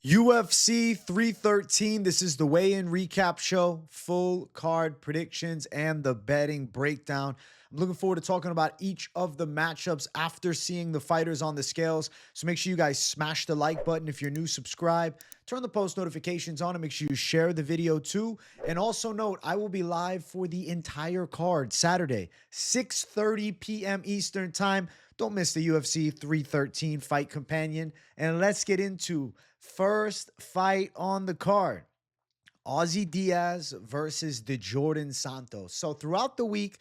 UFC 313. This is the weigh-in recap show, full card predictions, and the betting breakdown. I'm looking forward to talking about each of the matchups after seeing the fighters on the scales. So make sure you guys smash the like button. If you're new, subscribe. Turn the post notifications on and make sure you share the video too. And also note, I will be live for the entire card Saturday, 6:30 p.m. Eastern time. Don't miss the UFC 313 fight companion. And let's get into first fight on the card. Ozzy Diaz versus Djorden Santos. So throughout the week,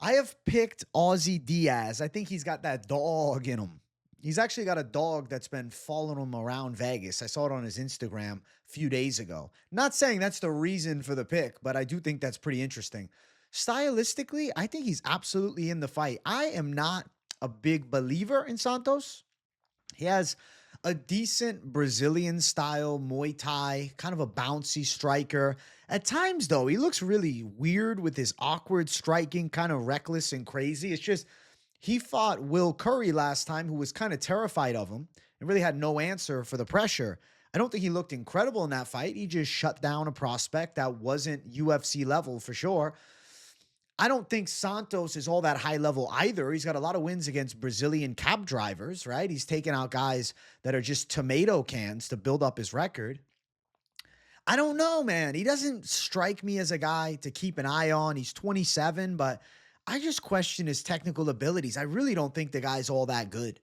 I have picked Ozzy Diaz. I think he's got that dog in him. He's actually got a dog that's been following him around Vegas. I saw it on his Instagram a few days ago. Not saying that's the reason for the pick, but I do think that's pretty interesting. Stylistically, I think he's absolutely in the fight. I am not a big believer in Santos. He has a decent Brazilian style Muay Thai, kind of a bouncy striker. At times, though, he looks really weird with his awkward striking, kind of reckless and crazy. It's just, he fought Will Curry last time, who was kind of terrified of him and really had no answer for the pressure. I don't think he looked incredible in that fight. He just shut down a prospect that wasn't UFC level for sure. I don't think Santos is all that high level either. He's got a lot of wins against Brazilian cab drivers, right? He's taken out guys that are just tomato cans to build up his record. I don't know, man. He doesn't strike me as a guy to keep an eye on. He's 27, but I just question his technical abilities. I really don't think the guy's all that good.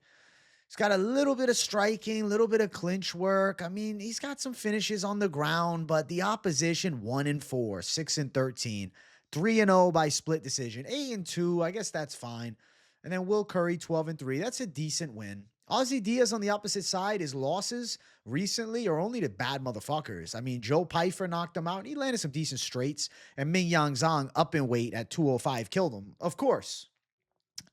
He's got a little bit of striking, a little bit of clinch work. I mean, he's got some finishes on the ground, but the opposition 1-4, 6-13. 3-0 by split decision. 8-2, I guess that's fine. And then Will Curry, 12-3. That's a decent win. Ozzy Diaz on the opposite side, his losses recently are only to bad motherfuckers. I mean, Joe Pyfer knocked him out, and he landed some decent straights. And Ming Yang Zhang, up in weight at 205, killed him. Of course.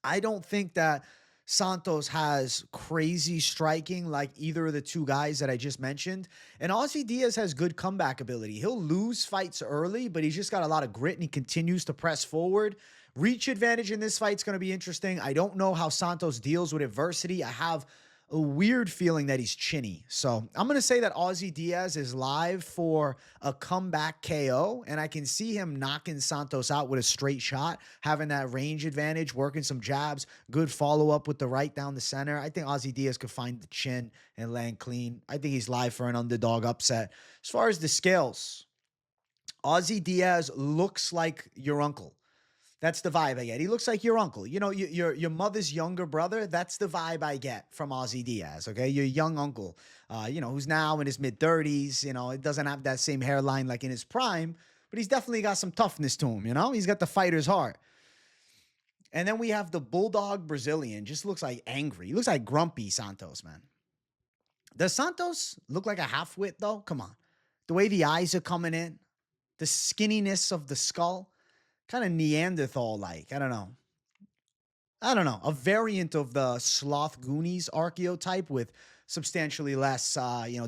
I don't think that Santos has crazy striking like either of the two guys that I just mentioned. And Ozzy Diaz has good comeback ability. He'll lose fights early, but he's just got a lot of grit and he continues to press forward. Reach advantage in this fight's going to be interesting. I don't know how Santos deals with adversity. I have a weird feeling that he's chinny. So I'm going to say that Ozzy Diaz is live for a comeback KO, and I can see him knocking Santos out with a straight shot, having that range advantage, working some jabs, good follow-up with the right down the center. I think Ozzy Diaz could find the chin and land clean. I think he's live for an underdog upset. As far as the scales, Ozzy Diaz looks like your uncle. That's the vibe I get. He looks like your uncle. You know, your mother's younger brother. That's the vibe I get from Ozzy Diaz, okay? Your young uncle, who's now in his mid-30s. You know, it doesn't have that same hairline like in his prime, but he's definitely got some toughness to him, you know? He's got the fighter's heart. And then we have the Bulldog Brazilian. Just looks like angry. He looks like grumpy Santos, man. Does Santos look like a half-wit, though? Come on. The way the eyes are coming in, the skinniness of the skull. Kind of Neanderthal-like. I don't know. A variant of the Sloth Goonies archetype with substantially less,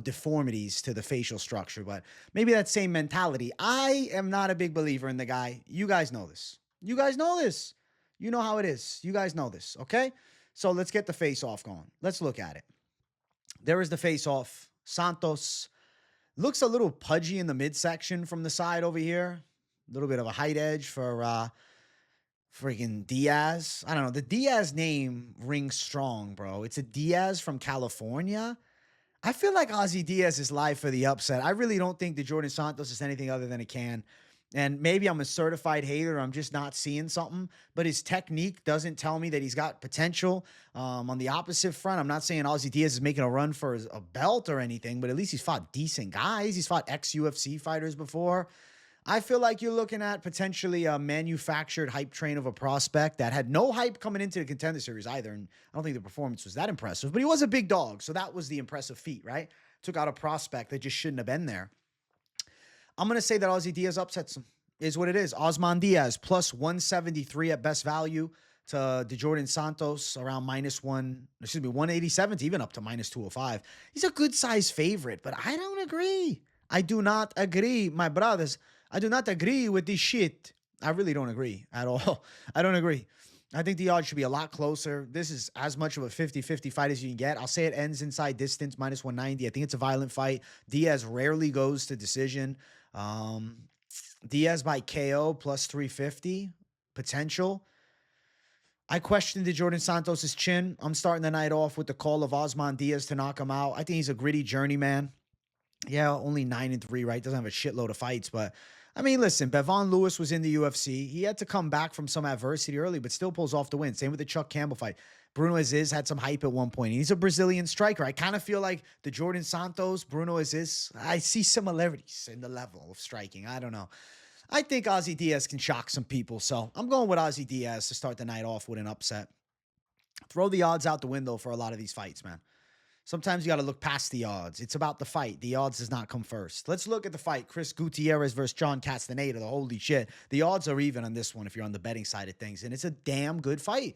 deformities to the facial structure. But maybe that same mentality. I am not a big believer in the guy. You guys know this. You guys know this. You know how it is. You guys know this, okay? So let's get the face-off going. Let's look at it. There is the face-off. Santos looks a little pudgy in the midsection from the side over here. A little bit of a height edge for freaking Diaz. I don't know. The Diaz name rings strong, bro. It's a Diaz from California. I feel like Ozzy Diaz is live for the upset. I really don't think that Djorden Santos is anything other than a can. And maybe I'm a certified hater. I'm just not seeing something. But his technique doesn't tell me that he's got potential. On the opposite front, I'm not saying Ozzy Diaz is making a run for a belt or anything, but at least he's fought decent guys. He's fought ex-UFC fighters before. I feel like you're looking at potentially a manufactured hype train of a prospect that had no hype coming into the Contender Series either. And I don't think the performance was that impressive, but he was a big dog. So that was the impressive feat, right? Took out a prospect that just shouldn't have been there. I'm going to say that Ozzy Diaz upsets him. Is what it is. Osman Diaz plus 173 at best value to Djorden Santos around -187 to even up to -205. He's a good size favorite, but I don't agree. I do not agree, my brothers. I do not agree with this shit. I really don't agree at all. I don't agree. I think the odds should be a lot closer. This is as much of a 50-50 fight as you can get. I'll say it ends inside distance, minus 190. I think it's a violent fight. Diaz rarely goes to decision. Um, Diaz by KO plus 350 potential. I questioned Djorden Santos' chin. I'm starting the night off with the call of Osman Diaz to knock him out. I think he's a gritty journeyman. Yeah, only 9-3, right? Doesn't have a shitload of fights, but I mean, listen, Bevon Lewis was in the UFC. He had to come back from some adversity early, but still pulls off the win. Same with the Chuck Campbell fight. Bruno Aziz had some hype at one point. He's a Brazilian striker. I kind of feel like the Djorden Santos, Bruno Aziz, I see similarities in the level of striking. I don't know. I think Ozzy Diaz can shock some people, so I'm going with Ozzy Diaz to start the night off with an upset. Throw the odds out the window for a lot of these fights, man. Sometimes you got to look past the odds. It's about the fight. The odds does not come first. Let's look at the fight. Chris Gutierrez versus John Castañeda. The holy shit. The odds are even on this one if you're on the betting side of things, and it's a damn good fight.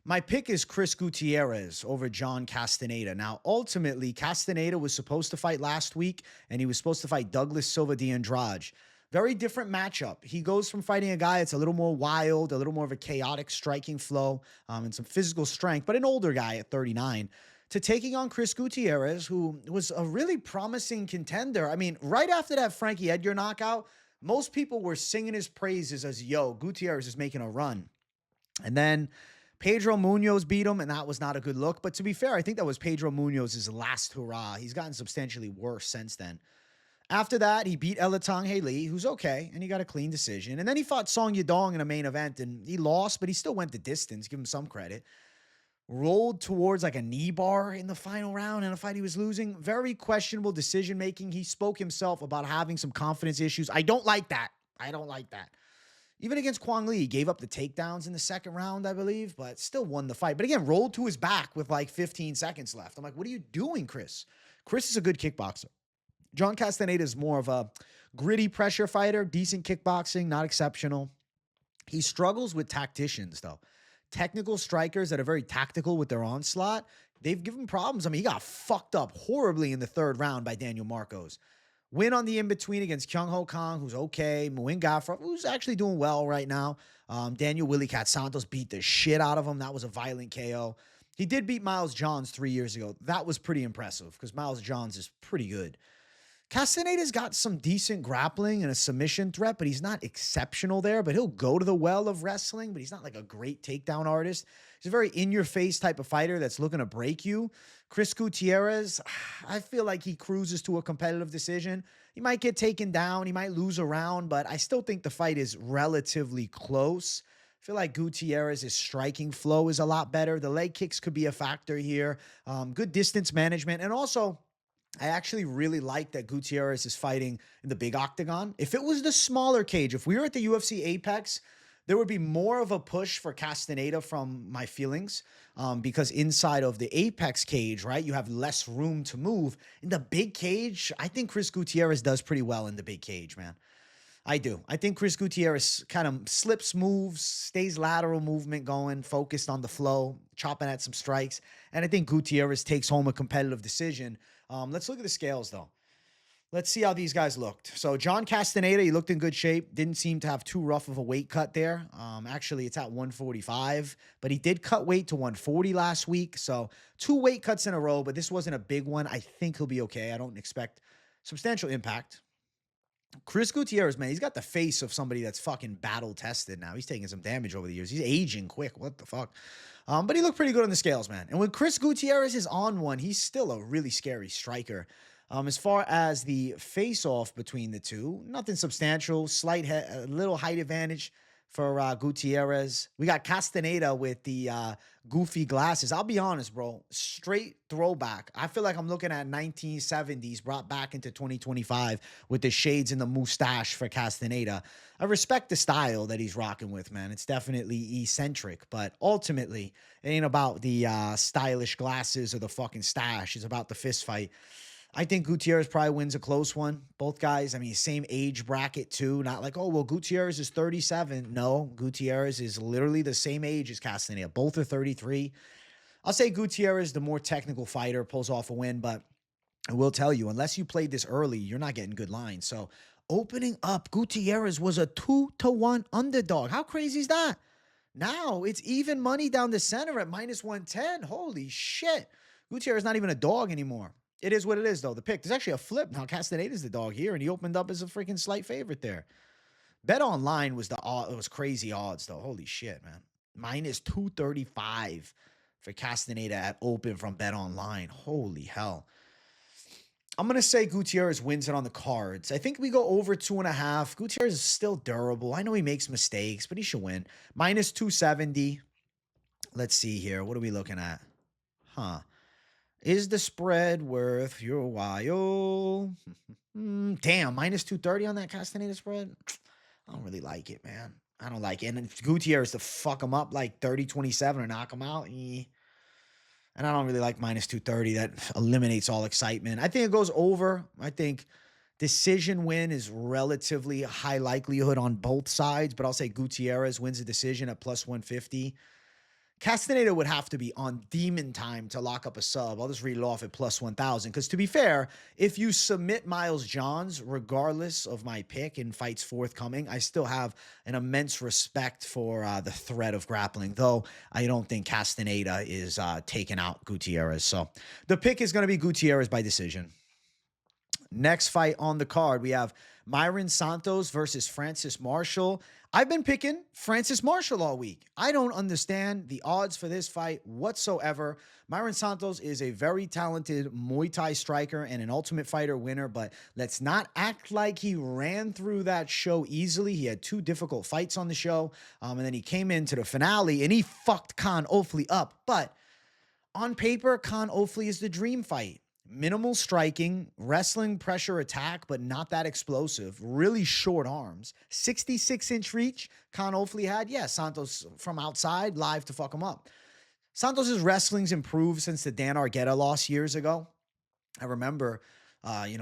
My pick is Chris Gutierrez over John Castañeda. Now, ultimately, Castañeda was supposed to fight last week, and he was supposed to fight Douglas Silva de Andrade. Very different matchup. He goes from fighting a guy that's a little more wild, a little more of a chaotic striking flow, and some physical strength, but an older guy at 39, to taking on Chris Gutierrez, who was a really promising contender. I mean, right after that Frankie Edgar knockout, most people were singing his praises as, yo, Gutierrez is making a run. And then Pedro Munoz beat him, and that was not a good look. But to be fair, I think that was Pedro Munoz's last hurrah. He's gotten substantially worse since then. After that, he beat Elatang Haley, who's okay, and he got a clean decision. And then he fought Song Yadong in a main event, and he lost, but he still went the distance. Give him some credit. Rolled towards like a knee bar in the final round in a fight he was losing. Very questionable decision-making. He spoke himself about having some confidence issues. I don't like that. I don't like that. Even against Kwang Lee, he gave up the takedowns in the second round, I believe, but still won the fight. But again, rolled to his back with like 15 seconds left. I'm like, what are you doing, Chris? Chris is a good kickboxer. John Castañeda is more of a gritty pressure fighter, decent kickboxing, not exceptional. He struggles with tacticians, though. Technical strikers that are very tactical with their onslaught, they've given problems. I mean, he got fucked up horribly in the third round by Daniel Marcos. Win on the in-between against Kyung Ho Kang, who's okay. Muin Gafra, who's actually doing well right now. Daniel Willie Cat Santos beat the shit out of him. That was a violent KO. He did beat Miles Johns 3 years ago. That was pretty impressive because Miles Johns is pretty good. Castaneda's got some decent grappling and a submission threat, but he's not exceptional there. But he'll go to the well of wrestling, but he's not like a great takedown artist. He's a very in-your-face type of fighter that's looking to break you. Chris Gutierrez, I feel like he cruises to a competitive decision. He might get taken down. He might lose a round, but I still think the fight is relatively close. I feel like Gutierrez's striking flow is a lot better. The leg kicks could be a factor here. Good distance management, and also I actually really like that Gutierrez is fighting in the big octagon. If it was the smaller cage, if we were at the UFC Apex, there would be more of a push for Castañeda from my feelings because inside of the Apex cage, right, you have less room to move. In the big cage, I think Chris Gutierrez does pretty well in the big cage, man. I do. I think Chris Gutierrez kind of slips moves, stays lateral movement going, focused on the flow, chopping at some strikes. And I think Gutierrez takes home a competitive decision. Let's look at the scales, though. Let's see how these guys looked. So John Castañeda, he looked in good shape. Didn't seem to have too rough of a weight cut there. Actually, it's at 145, but he did cut weight to 140 last week. So 2 weight cuts in a row, but this wasn't a big one. I think he'll be okay. I don't expect substantial impact. Chris Gutierrez, man, he's got the face of somebody that's fucking battle-tested now. He's taking some damage over the years. He's aging quick. What the fuck? But he looked pretty good on the scales, man. And when Chris Gutierrez is on one, he's still a really scary striker. As far as the face-off between the two, nothing substantial. A little height advantage for Gutierrez. We got Castañeda with the goofy glasses. I'll be honest, bro. Straight throwback. I feel like I'm looking at 1970s brought back into 2025 with the shades and the mustache for Castañeda. I respect the style that he's rocking with, man. It's definitely eccentric, but ultimately, it ain't about the stylish glasses or the fucking stash. It's about the fist fight. I think Gutierrez probably wins a close one. Both guys, I mean, same age bracket too. Not like, oh, well, Gutierrez is 37. No, Gutierrez is literally the same age as Castañeda. Both are 33. I'll say Gutierrez, the more technical fighter, pulls off a win, but I will tell you, unless you played this early, you're not getting good lines. So opening up, Gutierrez was a 2-1 underdog. How crazy is that? Now it's even money down the center at minus 110. Holy shit. Gutierrez is not even a dog anymore. It is what it is, though. The pick. There's actually a flip. Now Castañeda is the dog here, and he opened up as a freaking slight favorite there. Bet online was it was crazy odds, though. Holy shit, man. Minus 235 for Castañeda at open from Bet online. Holy hell. I'm going to say Gutierrez wins it on the cards. I think we go over 2.5. Gutierrez is still durable. I know he makes mistakes, but he should win. Minus 270. Let's see here. What are we looking at? Is the spread worth your while? Damn, minus 230 on that Castañeda spread? I don't really like it, man. I don't like it. And if Gutierrez to fuck him up like 30-27 or knock him out, And I don't really like minus 230. That eliminates all excitement. I think it goes over. I think decision win is relatively high likelihood on both sides, but I'll say Gutierrez wins the decision at plus 150. Castañeda would have to be on demon time to lock up a sub. I'll just read it off at plus 1,000. Because to be fair, if you submit Miles Johns, regardless of my pick in fights forthcoming, I still have an immense respect for the threat of grappling. Though I don't think Castañeda is taking out Gutierrez. So the pick is going to be Gutierrez by decision. Next fight on the card, we have Mairon Santos versus Francis Marshall. I've been picking Francis Marshall all week. I don't understand the odds for this fight whatsoever. Mairon Santos is a very talented Muay Thai striker and an Ultimate Fighter winner, but let's not act like he ran through that show easily. He had 2 difficult fights on the show, and then he came into the finale, and he fucked Khan Ofli up. But on paper, Khan Ofli is the dream fight. Minimal striking, wrestling, pressure, attack, but not that explosive. Really short arms. 66-inch reach, Khan Ofli had. Yeah, Santos from outside, live to fuck him up. Santos' wrestling's improved since the Dan Argueta loss years ago. I remember,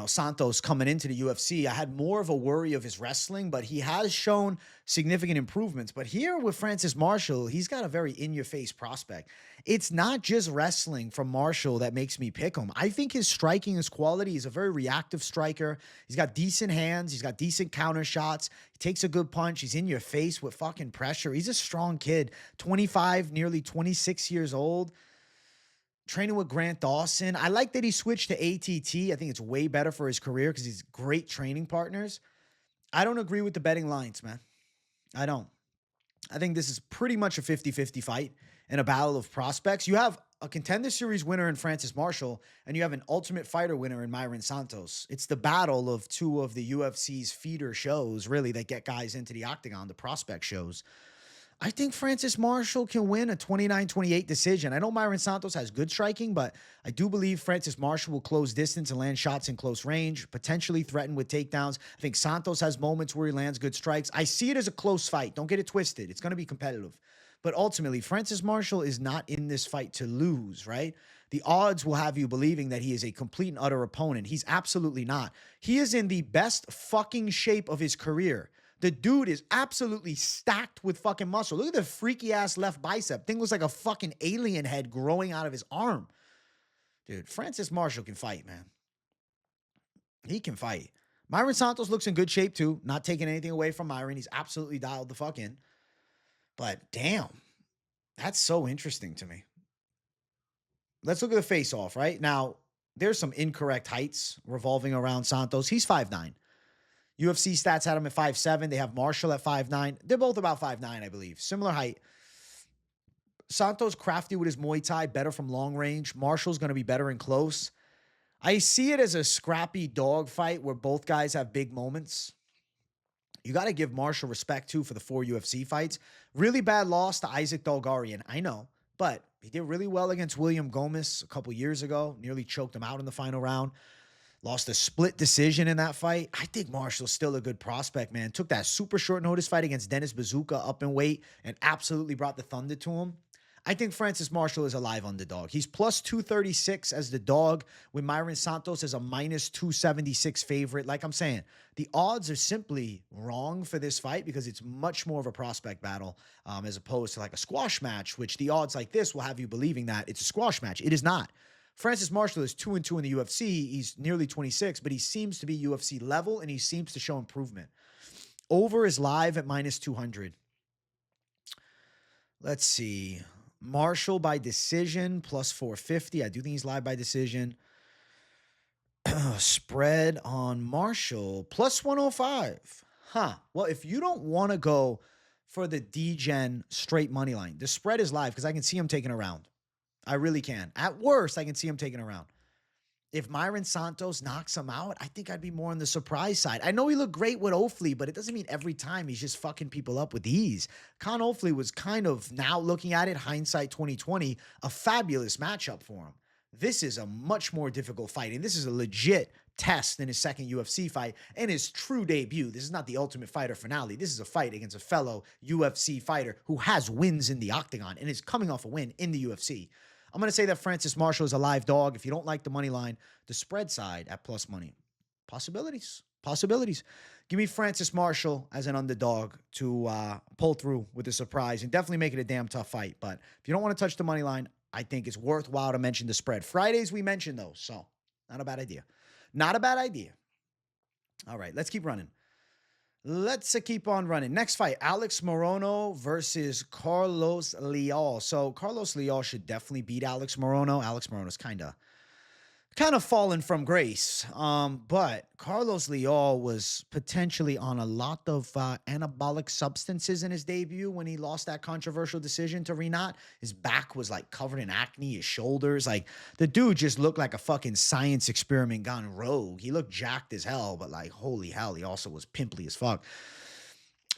Santos coming into the UFC, I had more of a worry of his wrestling, but he has shown significant improvements. But here with Francis Marshall, he's got a very in-your-face prospect. It's not just wrestling from Marshall that makes me pick him. I think his striking is quality. He's a very reactive striker. He's got decent hands. He's got decent counter shots. He takes a good punch. He's in your face with fucking pressure. He's a strong kid, 25, nearly 26 years old. Training with Grant Dawson. I like that he switched to ATT. I think it's way better for his career because he's great training partners. I don't agree with the betting lines, man. I don't. I think this is pretty much a 50-50 fight and a battle of prospects. You have a Contender Series winner in Francis Marshall, and you have an Ultimate Fighter winner in Mairon Santos. It's the battle of 2 of the UFC's feeder shows, really, that get guys into the octagon, the prospect shows. I think Francis Marshall can win a 29-28 decision. I know Mairon Santos has good striking, but I do believe Francis Marshall will close distance and land shots in close range, potentially threaten with takedowns. I think Santos has moments where he lands good strikes. I see it as a close fight. Don't get it twisted. It's going to be competitive. But ultimately, Francis Marshall is not in this fight to lose, right? The odds will have you believing that he is a complete and utter opponent. He's absolutely not. He is in the best fucking shape of his career. The dude is absolutely stacked with fucking muscle. Look at the freaky ass left bicep. Thing looks like a fucking alien head growing out of his arm. Dude, Francis Marshall can fight, man. He can fight. Mairon Santos looks in good shape too. Not taking anything away from Mairon. He's absolutely dialed the fuck in. But damn, that's so interesting to me. Let's look at the face-off, right? Now, there's some incorrect heights revolving around Santos. He's 5'9". UFC stats had him at 5'7". They have Marshall at 5'9". They're both about 5'9", I believe. Similar height. Santos crafty with his Muay Thai, better from long range. Marshall's going to be better in close. I see it as a scrappy dog fight where both guys have big moments. You got to give Marshall respect, too, for the 4 UFC fights. Really bad loss to Isaac Dolgarian, I know. But he did really well against William Gomez a couple years ago. Nearly choked him out in the final round. Lost a split decision in that fight. I think Marshall's still a good prospect, man. Took that super short notice fight against Dennis Bazooka up in weight and absolutely brought the thunder to him. I think Francis Marshall is a live underdog. He's plus 236 as the dog with Mairon Santos as a minus 276 favorite. Like I'm saying, the odds are simply wrong for this fight because it's much more of a prospect battle as opposed to like a squash match, which the odds like this will have you believing that it's a squash match. It is not. Francis Marshall is 2-2 in the UFC. He's nearly 26, but he seems to be UFC level and he seems to show improvement. Over is live at minus 200. Let's see. Marshall by decision plus 450. I do think he's live by decision. Spread on Marshall plus 105. Huh. Well, if you don't want to go for the D-Gen straight money line, the spread is live because I can see him taking a round. I really can. At worst, I can see him taking a round. If Mairon Santos knocks him out, I think I'd be more on the surprise side. I know he looked great with Ofli, but it doesn't mean every time he's just fucking people up with ease. Con Ofli was kind of, now looking at it, hindsight 2020, a fabulous matchup for him. This is a much more difficult fight, and this is a legit test in his second UFC fight and his true debut. This is not the Ultimate Fighter finale. This is a fight against a fellow UFC fighter who has wins in the octagon and is coming off a win in the UFC. I'm going to say that Francis Marshall is a live dog. If you don't like the money line, the spread side at plus money. Possibilities. Give me Francis Marshall as an underdog to pull through with a surprise and definitely make it a damn tough fight. But if you don't want to touch the money line, I think it's worthwhile to mention the spread. Fridays, we mentioned those, so not a bad idea. Not a bad idea. All right, let's keep running. Let's keep on running. Next fight, Alex Morono versus Carlos Leal. So Carlos Leal should definitely beat Alex Morono. Alex Morono's kind of fallen from grace. But Carlos Leal was potentially on a lot of anabolic substances in his debut when he lost that controversial decision to Rinat. His back was like covered in acne, his shoulders. Like the dude just looked like a fucking science experiment gone rogue. He looked jacked as hell, but like, holy hell, he also was pimply as fuck.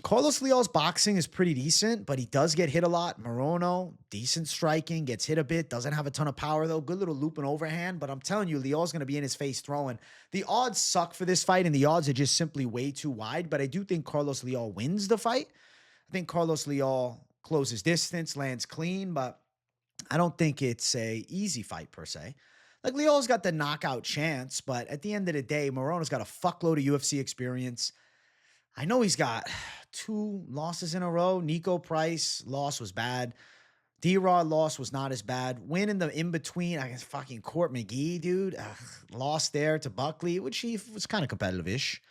Carlos Leal's boxing is pretty decent, but he does get hit a lot. Morono, decent striking, gets hit a bit, doesn't have a ton of power though. Good little loop and overhand, but I'm telling you, Leal's going to be in his face throwing. The odds suck for this fight, and the odds are just simply way too wide, but I do think Carlos Leal wins the fight. I think Carlos Leal closes distance, lands clean, but I don't think it's a easy fight per se. Like Leal's got the knockout chance, but at the end of the day, Morono's got a fuckload of UFC experience. I know he's got 2 losses in a row. Nico Price loss was bad. D-Rod loss was not as bad. Win in the in-between against fucking Court McGee, dude. Lost there to Buckley, which he was kind of competitive-ish.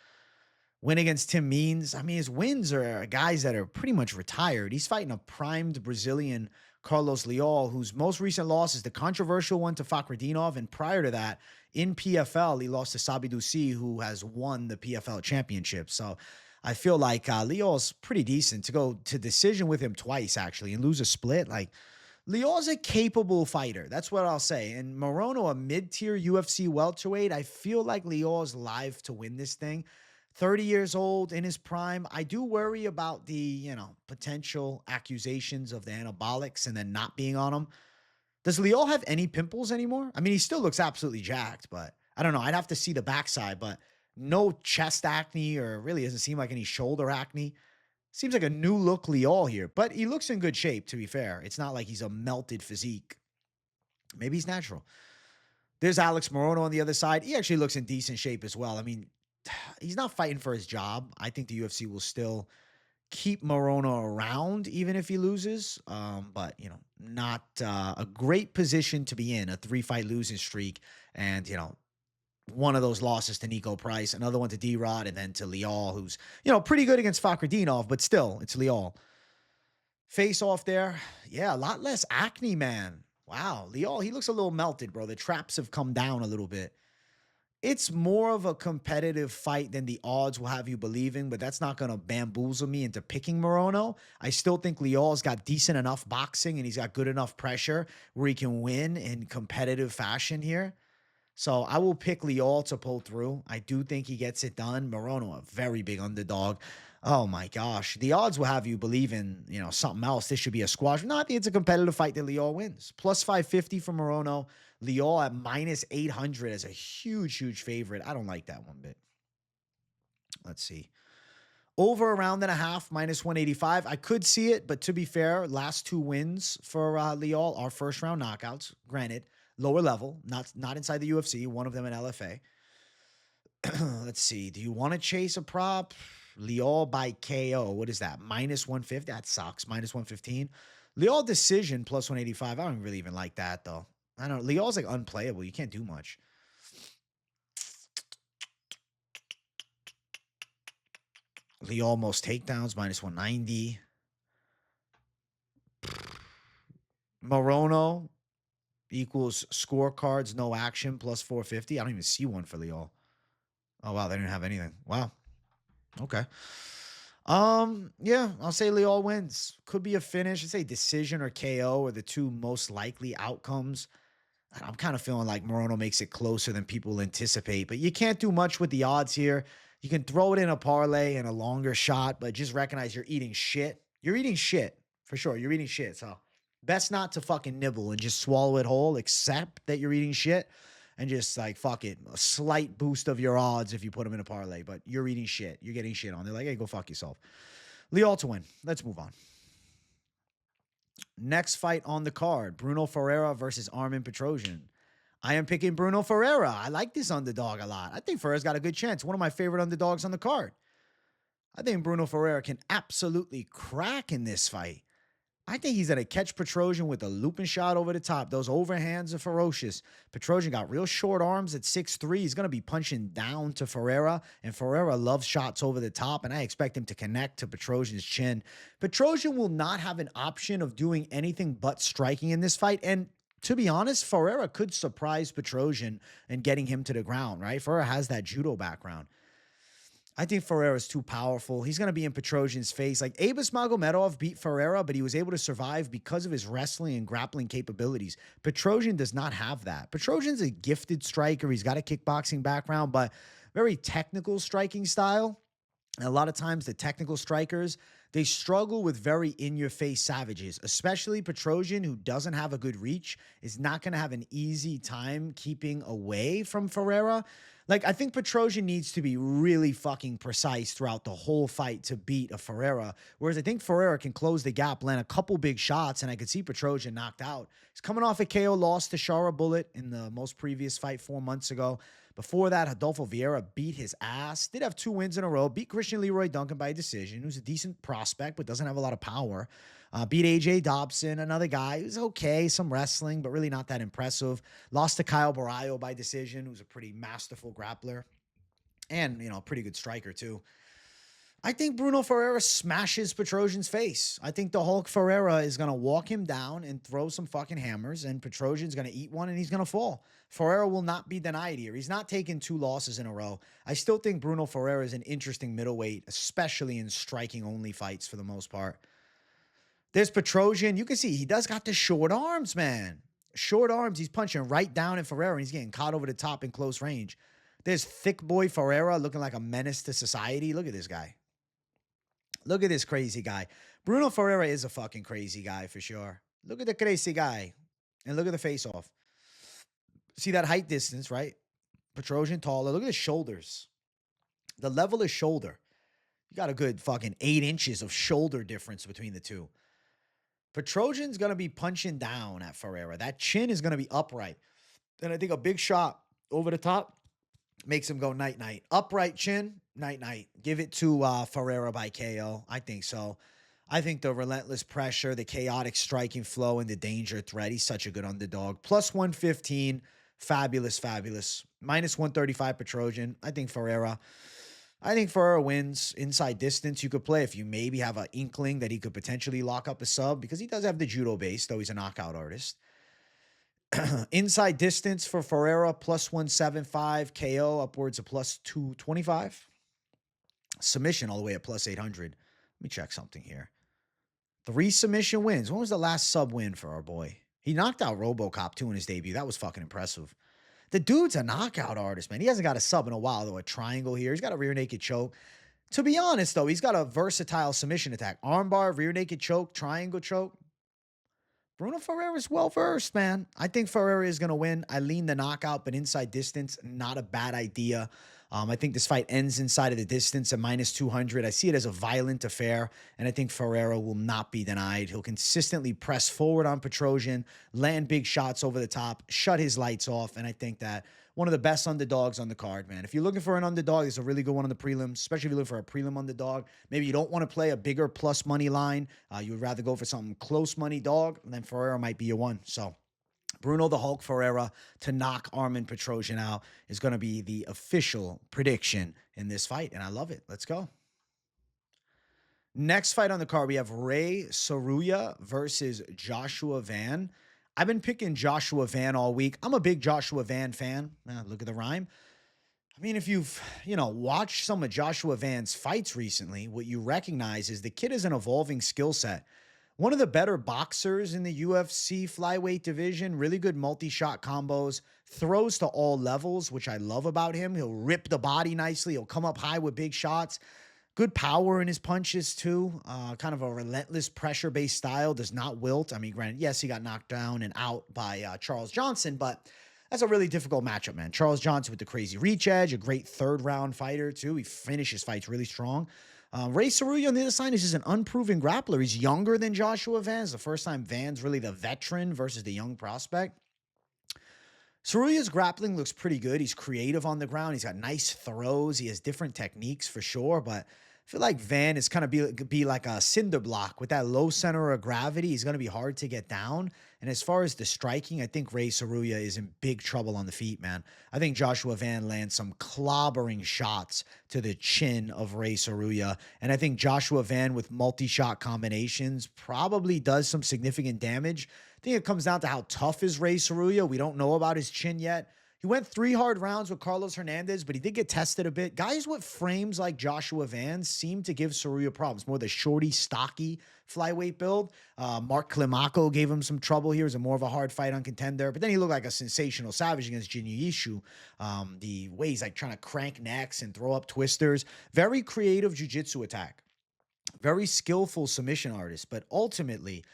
Win against Tim Means. I mean, his wins are guys that are pretty much retired. He's fighting a primed Brazilian Carlos Leal, whose most recent loss is the controversial one to Fakhretdinov, and prior to that, in PFL, he lost to Sabidusi, who has won the PFL championship. So I feel like Leal's pretty decent. To go to decision with him twice, actually, and lose a split. Like, Leal's a capable fighter. That's what I'll say. And Morono, a mid-tier UFC welterweight, I feel like Leal's live to win this thing. 30 years old, in his prime. I do worry about the, potential accusations of the anabolics and then not being on him. Does Leal have any pimples anymore? I mean, he still looks absolutely jacked, but I don't know. I'd have to see the backside, but no chest acne, or really doesn't seem like any shoulder acne. Seems like a new look Leal here, but he looks in good shape, to be fair. It's not like he's a melted physique. Maybe he's natural. There's Alex Morono on the other side. He actually looks in decent shape as well. I mean, he's not fighting for his job. I think the UFC will still keep Morono around even if he loses. But, not a great position to be in, a 3-fight losing streak. And, one of those losses to Nico Price, another one to D-Rod, and then to Leal, who's, pretty good against Fakhretdinov, but still, it's Leal. Face off there. Yeah, a lot less acne, man. Wow, Leal, he looks a little melted, bro. The traps have come down a little bit. It's more of a competitive fight than the odds will have you believing, but that's not going to bamboozle me into picking Morono. I still think Leal's got decent enough boxing and he's got good enough pressure where he can win in competitive fashion here. So I will pick Leal to pull through. I do think he gets it done. Morono, a very big underdog. Oh my gosh. The odds will have you believe in, something else. This should be a squash. No, I think it's a competitive fight that Leal wins. Plus 550 for Morono. Leal at minus 800 as a huge, huge favorite. I don't like that one bit. Let's see. Over a round and a half, minus 185. I could see it, but to be fair, last 2 wins for Leal are first round knockouts. Granted, lower level, not inside the UFC. One of them in LFA. Let's see. Do you want to chase a prop? Leal by KO. What is that? Minus 150. That sucks. Minus 115. Leal decision plus 185. I don't really even like that though. I don't know. Leal's like unplayable. You can't do much. Leal most takedowns minus 190. Morono equals scorecards, no action, plus 450. I don't even see one for Leal. Oh, wow. They didn't have anything. Wow. Okay. Yeah, I'll say Leal wins. Could be a finish. I'd say decision or KO are the two most likely outcomes. I'm kind of feeling like Morono makes it closer than people anticipate, but you can't do much with the odds here. You can throw it in a parlay and a longer shot, but just recognize you're eating shit. You're eating shit for sure. You're eating shit. So best not to fucking nibble and just swallow it whole, accept that you're eating shit and just like, fuck it. A slight boost of your odds if you put them in a parlay, but you're eating shit. You're getting shit on. They're like, hey, go fuck yourself. Leal to win. Let's move on. Next fight on the card, Bruno Ferreira versus Armen Petrosyan. I am picking Bruno Ferreira. I like this underdog a lot. I think Ferreira's got a good chance. One of my favorite underdogs on the card. I think Bruno Ferreira can absolutely crack in this fight. I think he's going to catch Petrosyan with a looping shot over the top. Those overhands are ferocious. Petrosyan got real short arms at 6'3". He's going to be punching down to Ferreira, and Ferreira loves shots over the top, and I expect him to connect to Petrosyan's chin. Petrosyan will not have an option of doing anything but striking in this fight, and to be honest, Ferreira could surprise Petrosyan and getting him to the ground, right? Ferreira has that judo background. I think Ferreira is too powerful. He's going to be in Petrosyan's face. Like, Abus Magomedov beat Ferreira, but he was able to survive because of his wrestling and grappling capabilities. Petrosyan does not have that. Petrosyan's a gifted striker. He's got a kickboxing background, but very technical striking style. And a lot of times the technical strikers, they struggle with very in-your-face savages, especially Petrosyan, who doesn't have a good reach, is not going to have an easy time keeping away from Ferreira. Like, I think Petrosyan needs to be really fucking precise throughout the whole fight to beat a Ferreira, whereas I think Ferreira can close the gap, land a couple big shots, and I could see Petrosyan knocked out. He's coming off a KO loss to Shara Bullet in the most previous fight 4 months ago. Before that, Adolfo Vieira beat his ass. Did have 2 wins in a row. Beat Christian Leroy Duncan by decision, who's a decent prospect but doesn't have a lot of power. Beat AJ Dobson, another guy who's okay, some wrestling, but really not that impressive. Lost to Kyle Barrio by decision, who's a pretty masterful grappler. And, you know, a pretty good striker, too. I think Bruno Ferreira smashes Petrosyan's face. I think the Hulk Ferreira is going to walk him down and throw some fucking hammers, and Petrosyan's going to eat one, and he's going to fall. Ferreira will not be denied here. He's not taking 2 losses in a row. I still think Bruno Ferreira is an interesting middleweight, especially in striking-only fights for the most part. There's Petrosyan. You can see he does got the short arms, man. Short arms. He's punching right down at Ferreira, and he's getting caught over the top in close range. There's thick boy Ferreira looking like a menace to society. Look at this guy. Look at this crazy guy. Bruno Ferreira is a fucking crazy guy for sure. Look at the crazy guy. And look at the face-off. See that height distance, right? Petrosyan taller. Look at his shoulders. The level of shoulder. You got a good fucking 8 inches of shoulder difference between the two. Petrosyan's going to be punching down at Ferreira. That chin is going to be upright. And I think a big shot over the top makes him go night-night. Upright chin, night-night. Give it to Ferreira by KO. I think so. I think the relentless pressure, the chaotic striking flow, and the danger threat. He's such a good underdog. Plus 115. Fabulous, fabulous. Minus 135 Petrosyan. I think Ferreira wins. Inside distance you could play if you maybe have an inkling that he could potentially lock up a sub, because he does have the judo base, though he's a knockout artist. Inside distance for Ferreira, plus 175. KO upwards of plus 225. Submission all the way at plus 800. Let me check something here. 3 submission wins. When was the last sub win for our boy? He knocked out RoboCop too in his debut. That was fucking impressive. The dude's a knockout artist, man. He hasn't got a sub in a while, though. A triangle here. He's got a rear naked choke. To be honest, though, he's got a versatile submission attack. Armbar, rear naked choke, triangle choke. Bruno Ferreira is well-versed, man. I think Ferreira is going to win. I lean the knockout, but inside distance, not a bad idea. I think this fight ends inside of the distance at minus 200. I see it as a violent affair, and I think Ferreira will not be denied. He'll consistently press forward on Petrosyan, land big shots over the top, shut his lights off, and I think that one of the best underdogs on the card, man. If you're looking for an underdog, it's a really good one on the prelims, especially if you're looking for a prelim underdog. Maybe you don't want to play a bigger plus money line. You would rather go for something close money dog, then Ferreira might be your one. So Bruno the Hulk Ferreira to knock Armen Petrosyan out is going to be the official prediction in this fight, and I love it. Let's go. Next fight on the card, we have Rei Tsuruya versus Joshua Van. I've been picking Joshua Van all week. I'm a big Joshua Van fan. Look at the rhyme. I mean, if you've, watched some of Joshua Van's fights recently, what you recognize is the kid is an evolving skill set. One of the better boxers in the UFC flyweight division, really good multi-shot combos, throws to all levels, which I love about him. He'll rip the body nicely. He'll come up high with big shots. Good power in his punches, too. Kind of a relentless pressure-based style. Does not wilt. I mean, granted, yes, he got knocked down and out by Charles Johnson, but that's a really difficult matchup, man. Charles Johnson with the crazy reach edge, a great third-round fighter, too. He finishes fights really strong. Rei Tsuruya on the other side is just an unproven grappler. He's younger than Joshua Van. It's the first time Van's really the veteran versus the young prospect. Tsuruya's grappling looks pretty good. He's creative on the ground. He's got nice throws. He has different techniques for sure, but I feel like Van is kind of be like a cinder block with that low center of gravity. He's going to be hard to get down. And as far as the striking, I think Rei Tsuruya is in big trouble on the feet, man. I think Joshua Van lands some clobbering shots to the chin of Rei Tsuruya. And I think Joshua Van with multi-shot combinations probably does some significant damage. I think it comes down to how tough is Rei Tsuruya. We don't know about his chin yet. He went 3 hard rounds with Carlos Hernandez, but he did get tested a bit. Guys with frames like Joshua Van seem to give Tsuruya problems. More the shorty, stocky flyweight build. Mark Climaco gave him some trouble here. It was more of a hard fight on Contender. But then he looked like a sensational savage against Jinyu Yishu. The way he's like trying to crank necks and throw up twisters. Very creative jiu-jitsu attack. Very skillful submission artist. But ultimately,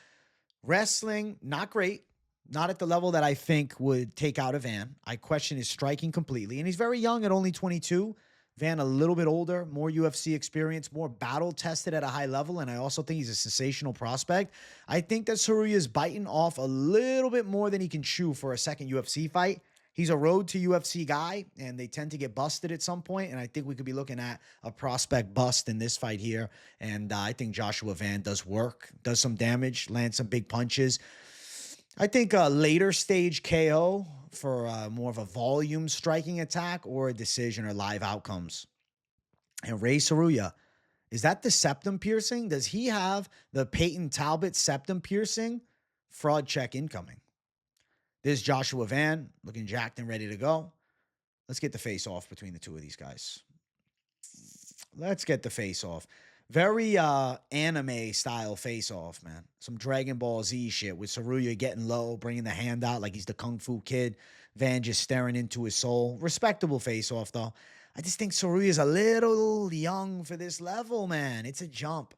wrestling, not great. Not at the level that I think would take out a Van. I question his striking completely. And he's very young at only 22. Van a little bit older, more UFC experience, more battle tested at a high level. And I also think he's a sensational prospect. I think that Tsuruya is biting off a little bit more than he can chew for a second UFC fight. He's a road to UFC guy, and they tend to get busted at some point. And I think we could be looking at a prospect bust in this fight here. And I think Joshua Van does work, does some damage, lands some big punches. I think a later stage KO for more of a volume striking attack or a decision or live outcomes. And Rei Tsuruya, is that the septum piercing? Does he have the Peyton Talbot septum piercing? Fraud check incoming. There's Joshua Van looking jacked and ready to go. Let's get the face off between the two of these guys. Let's get the face off. Very anime style face-off, man. Some Dragon Ball Z shit with Tsuruya getting low, bringing the hand out like he's the Kung Fu Kid. Van just staring into his soul. Respectable face-off, though. I just think Tsuruya's a little young for this level, man. It's a jump.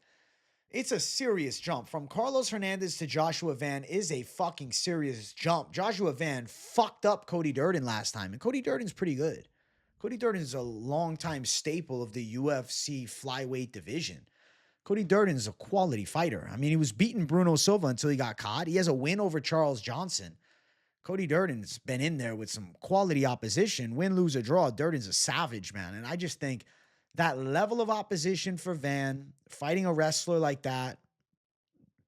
It's a serious jump. From Carlos Hernandez to Joshua Van is a fucking serious jump. Joshua Van fucked up Cody Djorden last time, and Cody Durden's pretty good. Cody Djorden is a longtime staple of the UFC flyweight division. Cody Djorden is a quality fighter. I mean, he was beating Bruno Silva until he got caught. He has a win over Charles Johnson. Cody Durden's been in there with some quality opposition. Win, lose, or draw, Durden's a savage, man. And I just think that level of opposition for Van, fighting a wrestler like that,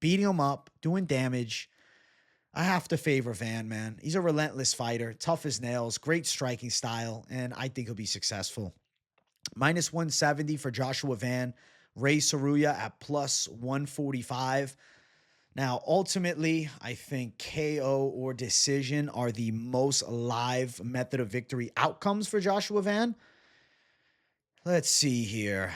beating him up, doing damage, I have to favor Van, man. He's a relentless fighter, tough as nails, great striking style, and I think he'll be successful. Minus 170 for Joshua Van. Rei Tsuruya at plus 145. Now, ultimately, I think KO or decision are the most live method of victory outcomes for Joshua Van. Let's see here.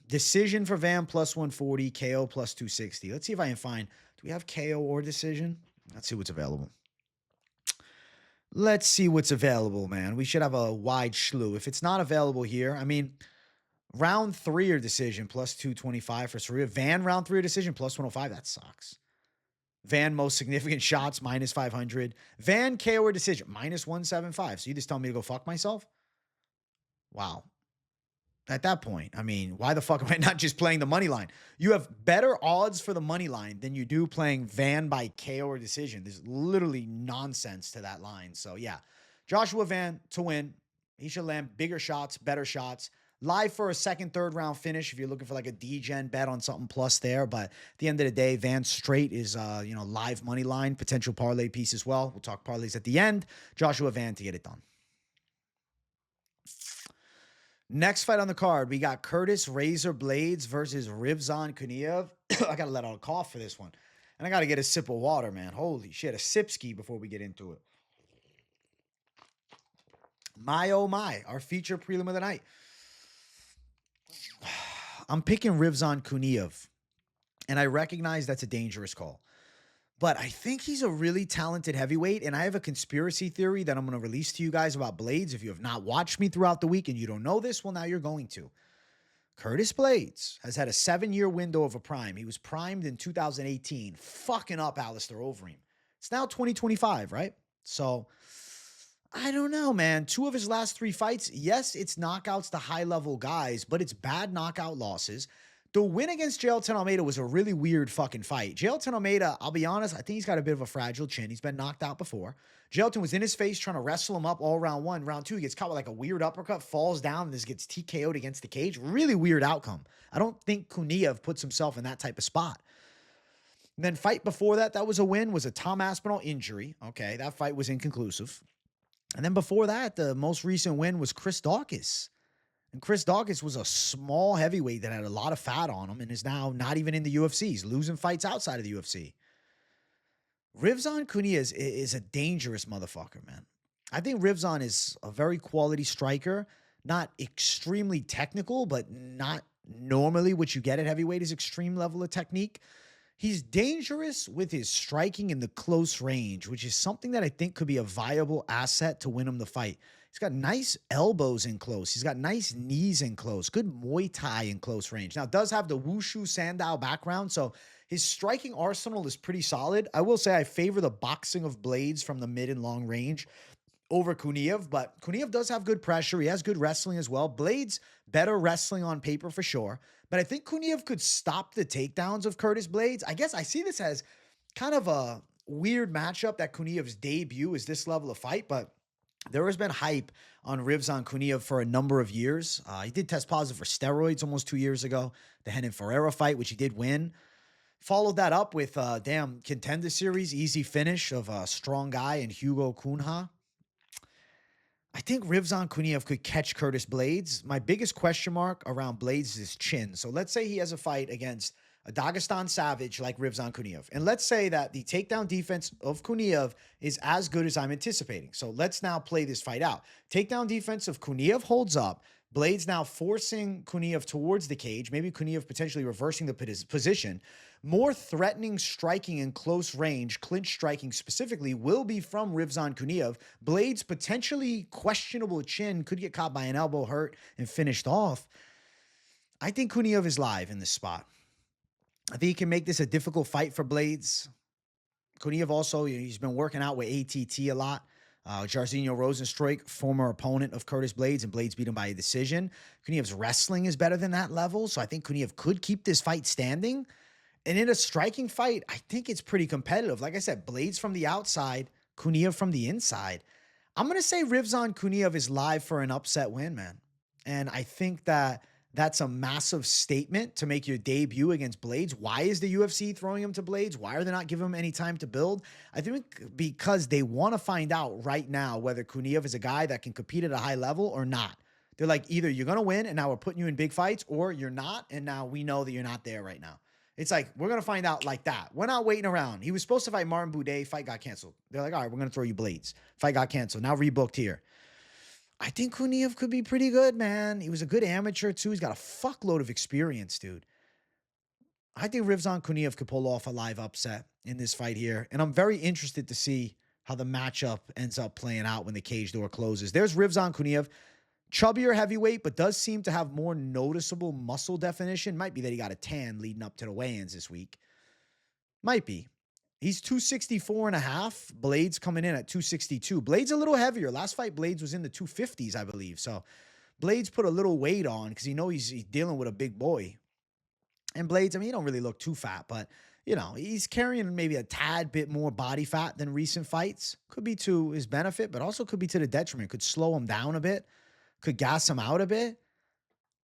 Decision for Van plus 140, KO plus 260. Let's see if I can find... Do we have KO or decision? Let's see what's available. Let's see what's available, man. We should have a wide slew. If it's not available here, I mean, round 3 or decision plus 225 for Tsuruya. Van round 3 or decision plus 105. That sucks. Van most significant shots minus 500. Van KO or decision minus 175. So you just tell me to go fuck myself? Wow. At that point, I mean, why the fuck am I not just playing the money line? You have better odds for the money line than you do playing Van by KO or decision. There's literally nonsense to that line. So yeah, Joshua Van to win. He should land bigger shots, better shots. Live for a second, third round finish if you're looking for like a D-gen bet on something plus there. But at the end of the day, Van straight is, live money line, potential parlay piece as well. We'll talk parlays at the end. Joshua Van to get it done. Next fight on the card, we got Curtis Razor Blaydes versus Rizvan Kuniev. I got to let out a cough for this one. And I got to get a sip of water, man. Holy shit, a sipski before we get into it. My, oh my, our feature prelim of the night. I'm picking Rizvan Kuniev, and I recognize that's a dangerous call. But I think he's a really talented heavyweight, and I have a conspiracy theory that I'm going to release to you guys about Blaydes. If you have not watched me throughout the week and you don't know this, well, now you're going to. Curtis Blaydes has had a 7-year window of a prime. He was primed in 2018, fucking up Alistair Overeem. It's now 2025, right? So, I don't know, man. 2 of his last 3 fights, yes, it's knockouts to high-level guys, but it's bad knockout losses. The win against Jalin Almeida was a really weird fucking fight. Jalin Almeida, I'll be honest, I think he's got a bit of a fragile chin. He's been knocked out before. Jalin was in his face trying to wrestle him up all round 1. Round 2, he gets caught with like a weird uppercut, falls down, and just gets TKO'd against the cage. Really weird outcome. I don't think Kuniev puts himself in that type of spot. And then fight before that, that was a win, was a Tom Aspinall injury. Okay, that fight was inconclusive. And then before that, the most recent win was Chris Daukaus. And Chris Daukaus was a small heavyweight that had a lot of fat on him and is now not even in the UFC. He's losing fights outside of the UFC. Rizvan Kuniev is a dangerous motherfucker, man. I think Rizvan is a very quality striker, not extremely technical, but not normally what you get at heavyweight is extreme level of technique. He's dangerous with his striking in the close range, which is something that I think could be a viable asset to win him the fight. He's got nice elbows in close. He's got nice knees in close. Good Muay Thai in close range. Now, does have the Wushu Sandow background, so his striking arsenal is pretty solid. I will say I favor the boxing of Blaydes from the mid and long range over Kuniev, but Kuniev does have good pressure. He has good wrestling as well. Blaydes, better wrestling on paper for sure, but I think Kuniev could stop the takedowns of Curtis Blaydes. I guess I see this as kind of a weird matchup that Kuniev's debut is this level of fight, but there has been hype on Rizvan Kuniev for a number of years. He did test positive for steroids almost 2 years ago. The Renan Ferreira fight, which he did win. Followed that up with contender series, easy finish of a strong guy and Hugo Cunha. I think Rizvan Kuniev could catch Curtis Blaydes. My biggest question mark around Blaydes is his chin. So let's say he has a fight against a Dagestan savage like Rizvan Kuniev. And let's say that the takedown defense of Kuniev is as good as I'm anticipating. So let's now play this fight out. Takedown defense of Kuniev holds up. Blaydes now forcing Kuniev towards the cage. Maybe Kuniev potentially reversing the position. More threatening striking in close range, clinch striking specifically, will be from Rizvan Kuniev. Blaydes' potentially questionable chin could get caught by an elbow hurt and finished off. I think Kuniev is live in this spot. I think he can make this a difficult fight for Blaydes. Kuniev also, he's been working out with ATT a lot. Jairzinho Rozenstruik, former opponent of Curtis Blaydes, and Blaydes beat him by a decision. Kuniev's wrestling is better than that level, so I think Kuniev could keep this fight standing. And in a striking fight, I think it's pretty competitive. Like I said, Blaydes from the outside, Kuniev from the inside. I'm going to say Rizvan Kuniev is live for an upset win, man. And I think that that's a massive statement to make your debut against Blaydes. Why is the UFC throwing him to Blaydes? Why are they not giving him any time to build? I think because they want to find out right now whether Kuniev is a guy that can compete at a high level or not. They're like, either you're going to win and now we're putting you in big fights, or you're not, and now we know that you're not there right now. It's like, we're going to find out like that. We're not waiting around. He was supposed to fight Martin Boudet. Fight got canceled. They're like, all right, we're going to throw you Blaydes. Fight got canceled. Now rebooked here. I think Kuniev could be pretty good, man. He was a good amateur, too. He's got a fuckload of experience, dude. I think Rizvan Kuniev could pull off a live upset in this fight here. And I'm very interested to see how the matchup ends up playing out when the cage door closes. There's Rizvan Kuniev. Chubbier heavyweight, but does seem to have more noticeable muscle definition. Might be that he got a tan leading up to the weigh-ins this week. Might be. He's 264 and a half. Blaydes coming in at 262. Blaydes a little heavier. Last fight, Blaydes was in the 250s, I believe. So Blaydes put a little weight on because he's dealing with a big boy. And Blaydes, I mean, he don't really look too fat, but, he's carrying maybe a tad bit more body fat than recent fights. Could be to his benefit, but also could be to the detriment. Could slow him down a bit. Could gas him out a bit.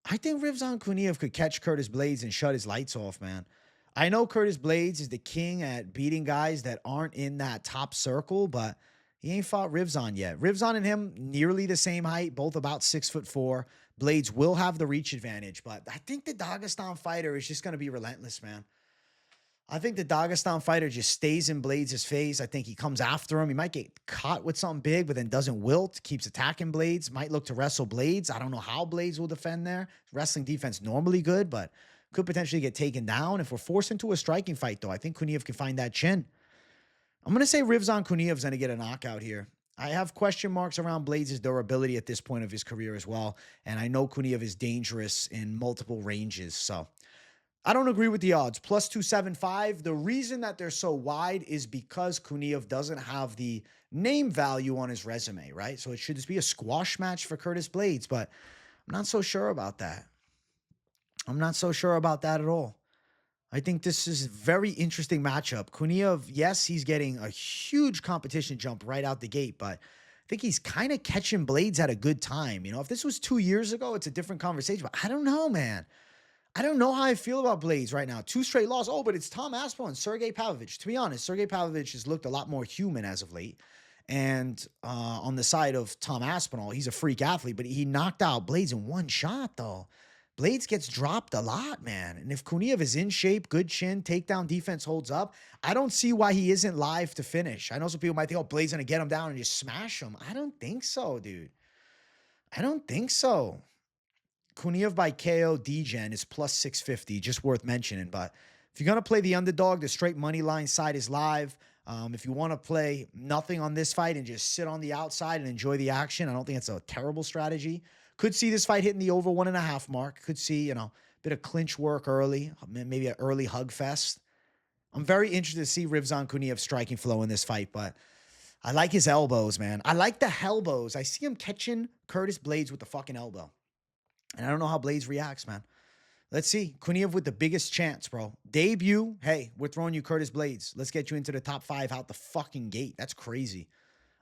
I think Rizvan Kuniev could catch Curtis Blaydes and shut his lights off, man. I know Curtis Blaydes is the king at beating guys that aren't in that top circle, but He ain't fought Rizvan yet. Rizvan and him nearly the same height, both about 6'4". Blaydes will have the reach advantage, but I think the Dagestan fighter is just going to be relentless, man. I think the Dagestan fighter just stays in Blaydes' face. I think he comes after him. He might get caught with something big, but then doesn't wilt, keeps attacking Blaydes, might look to wrestle Blaydes. I don't know how Blaydes will defend there. Wrestling defense normally good, but could potentially get taken down. If we're forced into a striking fight, though, I think Kuniev can find that chin. I'm going to say Rizvan Kuniev's going to get a knockout here. I have question marks around Blaydes' durability at this point of his career as well, and I know Kuniev is dangerous in multiple ranges, so I don't agree with the odds. Plus 275. The reason that they're so wide is because Kuniev doesn't have the name value on his resume, right? So it should just be a squash match for Curtis Blaydes, but I'm not so sure about that. I'm not so sure about that at all. I think this is a very interesting matchup. Kuniev, yes, he's getting a huge competition jump right out the gate, but I think he's kind of catching Blaydes at a good time. You know, if this was 2 years ago, it's a different conversation, but I don't know, man. I don't know how I feel about Blaydes right now. 2 straight losses. Oh, but it's Tom Aspinall and Sergey Pavlovich. To be honest, Sergey Pavlovich has looked a lot more human as of late. And on the side of Tom Aspinall, he's a freak athlete, but he knocked out Blaydes in one shot, though. Blaydes gets dropped a lot, man. And if Kuniev is in shape, good chin, takedown defense holds up, I don't see why he isn't live to finish. I know some people might think, oh, Blaydes going to get him down and just smash him. I don't think so, dude. I don't think so. Kuniev by KO Djorden is plus 650, just worth mentioning. But if you're going to play the underdog, the straight money line side is live. If you want to play nothing on this fight and just sit on the outside and enjoy the action, I don't think it's a terrible strategy. Could see this fight hitting the over 1.5 mark. Could see, you know, a bit of clinch work early, maybe an early hug fest. I'm very interested to see Rizvan Kuniev's striking flow in this fight, but I like his elbows, man. I like the elbows. I see him catching Curtis Blaydes with the fucking elbow. And I don't know how Blaydes reacts, man. Let's see. Kuniev with the biggest chance, bro. Debut. Hey, we're throwing you Curtis Blaydes. Let's get you into the top 5 out the fucking gate. That's crazy.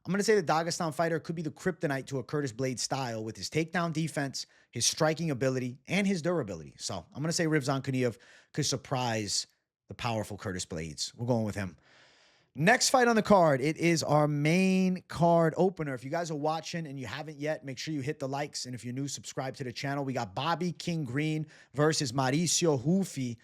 I'm going to say the Dagestan fighter could be the kryptonite to a Curtis Blaydes style with his takedown defense, his striking ability, and his durability. So I'm going to say Rizvan Kuniev could surprise the powerful Curtis Blaydes. We're going with him. Next fight on the card, it is our main card opener. If you guys are watching and you haven't yet, make sure you hit the likes. And if you're new, subscribe to the channel. We got Bobby King Green versus Mauricio Ruffy.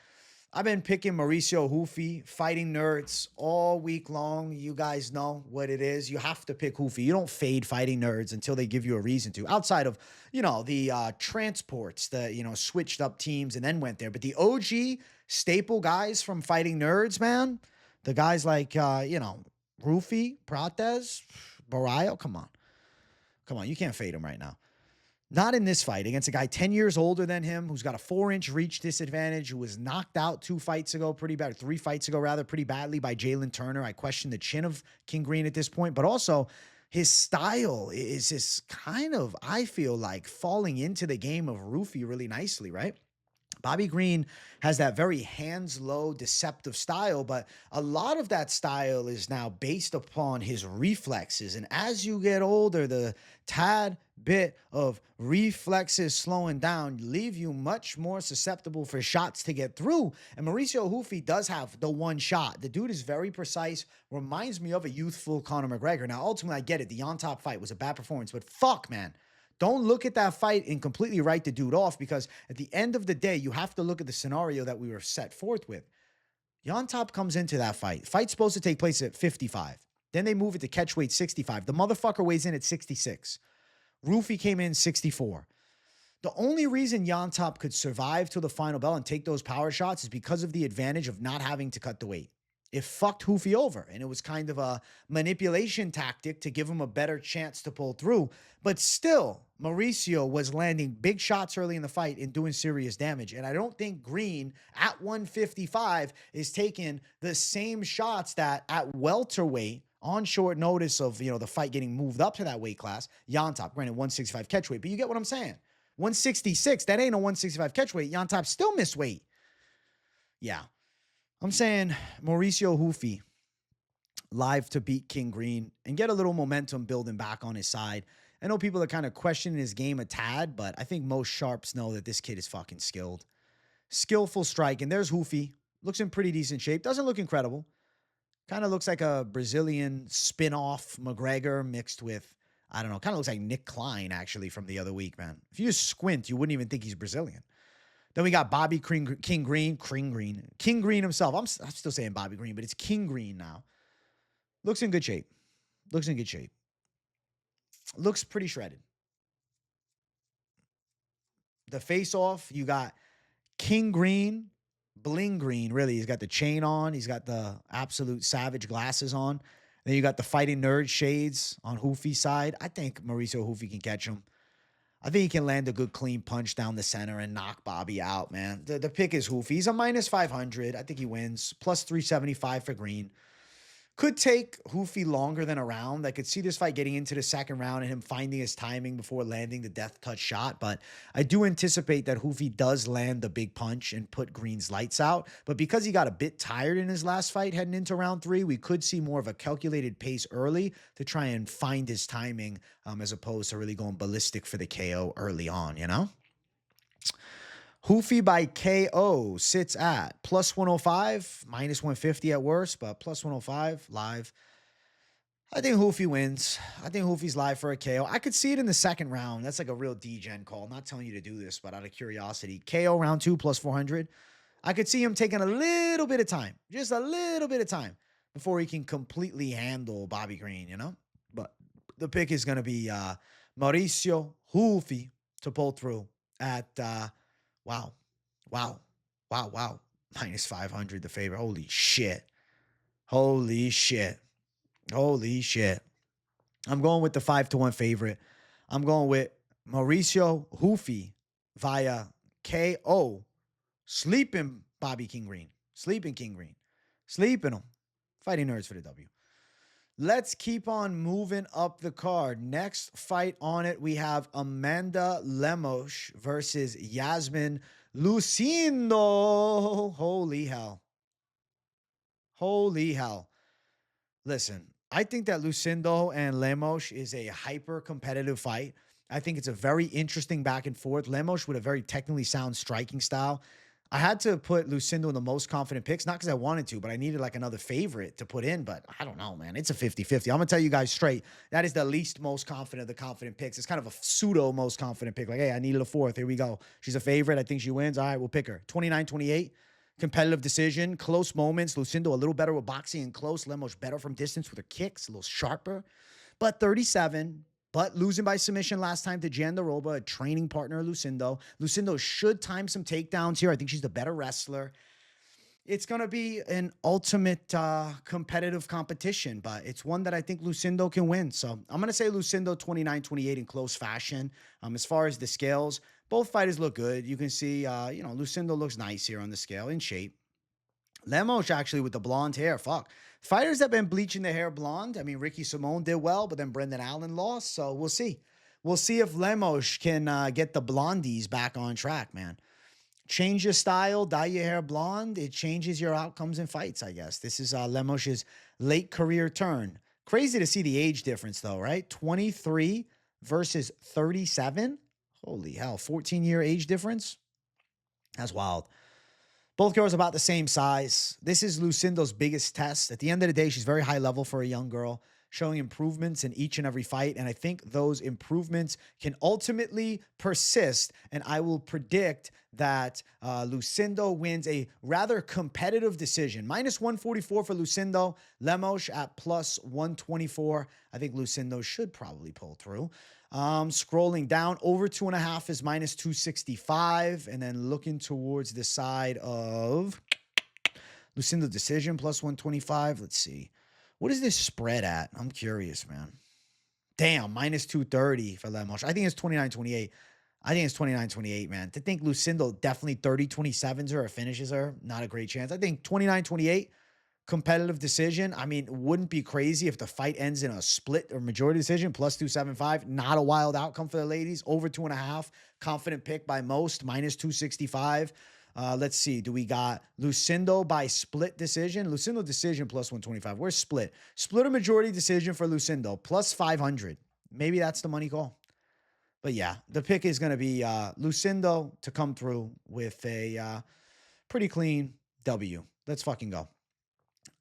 I've been picking Mauricio Ruffy, fighting nerds all week long. You guys know what it is. You have to pick Ruffy. You don't fade fighting nerds until they give you a reason to. Outside of, you know, the transports, the, you know, switched up teams and then went there. But the OG staple guys from fighting nerds, man, the guys like, you know, Ruffy, Prates, Barrio, come on. Come on, you can't fade him right now. Not in this fight against a guy 10 years older than him who's got a 4-inch reach disadvantage, who was knocked out 3 fights ago, pretty badly by Jalin Turner. I question the chin of King Green at this point, but also his style is just kind of, I feel like, falling into the game of Ruffy really nicely, right? Bobby Green has that very hands-low, deceptive style, but a lot of that style is now based upon his reflexes. And as you get older, the tad bit of reflexes slowing down leave you much more susceptible for shots to get through. And Mauricio Ruffy does have the one shot. The dude is very precise, reminds me of a youthful Conor McGregor. Now, ultimately, I get it. The on-top fight was a bad performance, but fuck, man. Don't look at that fight and completely write the dude off, because at the end of the day, you have to look at the scenario that we were set forth with. Yon Top comes into that fight. Fight's supposed to take place at 55. Then they move it to catchweight 65. The motherfucker weighs in at 66. Ruffy came in 64. The only reason Yon Top could survive to the final bell and take those power shots is because of the advantage of not having to cut the weight. It fucked Ruffy over, and it was kind of a manipulation tactic to give him a better chance to pull through. But still, Mauricio was landing big shots early in the fight and doing serious damage. And I don't think Green at 155 is taking the same shots that at welterweight, on short notice of, you know, the fight getting moved up to that weight class, Yon Top, granted 165 catchweight, but you get what I'm saying. 166, that ain't a 165 catchweight. Yon Top still missed weight. Yeah. I'm saying Mauricio Ruffy live to beat King Green and get a little momentum building back on his side. I know people are kind of questioning his game a tad, but I think most sharps know that this kid is fucking skilled. Skillful strike. And there's Ruffy. Looks in pretty decent shape. Doesn't look incredible. Kind of looks like a Brazilian spin-off McGregor mixed with, I don't know, kind of looks like Nick Klein, actually, from the other week, man. If you just squint, you wouldn't even think he's Brazilian. Then we got Bobby King Green himself. I'm still saying Bobby Green, but it's King Green now. Looks in good shape. Looks in good shape. Looks pretty shredded. The face-off, you got King Green, Bling Green, really. He's got the chain on. He's got the absolute savage glasses on. Then you got the fighting nerd shades on Hoofy's side. I think Mauricio Hoofy can catch him. I think he can land a good clean punch down the center and knock Bobby out, man. The pick is Hoofy. He's a minus 500. I think he wins. Plus 375 for Green. Could take Hoofy longer than a round. I could see this fight getting into the second round and him finding his timing before landing the death touch shot. But I do anticipate that Hoofy does land the big punch and put Green's lights out. But because he got a bit tired in his last fight heading into round 3, we could see more of a calculated pace early to try and find his timing as opposed to really going ballistic for the KO early on, you know? Hoofy by KO sits at plus 105, minus 150 at worst, but plus 105 live. I think Hoofy wins. I think Hoofy's live for a KO. I could see it in the second round. That's like a real D-gen call. I'm not telling you to do this, but out of curiosity. KO round 2 plus 400. I could see him taking a little bit of time, just a little bit of time before he can completely handle Bobby Green, you know? But the pick is going to be Mauricio Hoofy to pull through at... Wow. Minus 500, the favorite. Holy shit. I'm going with the 5-1 favorite. I'm going with Mauricio Hoofy via KO. Sleeping Bobby King Green. Sleeping him. Fighting nerds for the W. Let's keep on moving up the card. Next fight on it, we have Amanda Lemos versus Iasmin Lucindo. Holy hell. Listen, I think that Lucindo and Lemos is a hyper competitive fight. I think it's a very interesting back and forth. Lemos with a very technically sound striking style. I had to put Lucindo in the most confident picks, not because I wanted to, but I needed like another favorite to put in. But I don't know, man. It's a 50-50. I'm going to tell you guys straight. That is the least most confident of the confident picks. It's kind of a pseudo most confident pick. Like, hey, I needed a fourth. Here we go. She's a favorite. I think she wins. All right, we'll pick her. 29-28. Competitive decision. Close moments. Lucindo a little better with boxing and close. Lemos better from distance with her kicks. A little sharper. But 37. But losing by submission last time to Jandaroba, a training partner of Lucindo. Lucindo should time some takedowns here. I think she's the better wrestler. It's going to be an ultimate competitive competition, but it's one that I think Lucindo can win. So I'm going to say Lucindo 29-28 in close fashion. As far as the scales, both fighters look good. You can see, Lucindo looks nice here on the scale, in shape. Lemos actually with the blonde hair. Fuck. Fighters that have been bleaching their hair blonde. I mean, Ricky Simone did well, but then Brendan Allen lost. So we'll see. We'll see if Lemos can get the blondies back on track, man. Change your style, dye your hair blonde. It changes your outcomes in fights, I guess. This is Lemos's late career turn. Crazy to see the age difference, though, right? 23 versus 37. Holy hell, 14-year age difference? That's wild. Both girls about the same size. This is Lucindo's biggest test. At the end of the day, she's very high level for a young girl, showing improvements in each and every fight. And I think those improvements can ultimately persist. And I will predict that Lucindo wins a rather competitive decision. Minus 144 for Lucindo. Lemos at plus 124. I think Lucindo should probably pull through. Scrolling down, over 2.5 is minus 265. And then looking towards the side of Lucindo decision, plus 125. Let's see. What is this spread at? I'm curious, man. Damn, minus 230 for Lemos. I think it's 29-28, man. To think Lucindo definitely 30-27s her or finishes her, not a great chance. I think 29-28. Competitive decision. I mean, wouldn't be crazy if the fight ends in a split or majority decision, plus 275. Not a wild outcome for the ladies. Over 2.5. Confident pick by most, minus 265. Let's see. Do we got Lucindo by split decision? Lucindo decision plus 125. Where's split? Split or majority decision for Lucindo, plus 500. Maybe that's the money call. But yeah, the pick is going to be Lucindo to come through with a pretty clean W. Let's fucking go.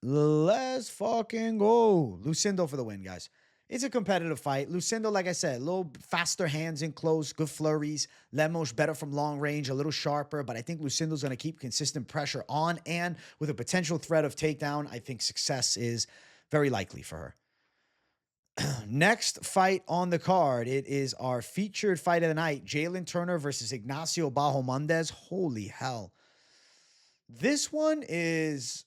Let's fucking go. Lucindo for the win, guys. It's a competitive fight. Lucindo, like I said, a little faster hands in close, good flurries. Lemos better from long range, a little sharper, but I think Lucindo's going to keep consistent pressure on, and with a potential threat of takedown, I think success is very likely for her. Next fight on the card, it is our featured fight of the night, Jalin Turner versus Ignacio Bahamondes. Holy hell. This one is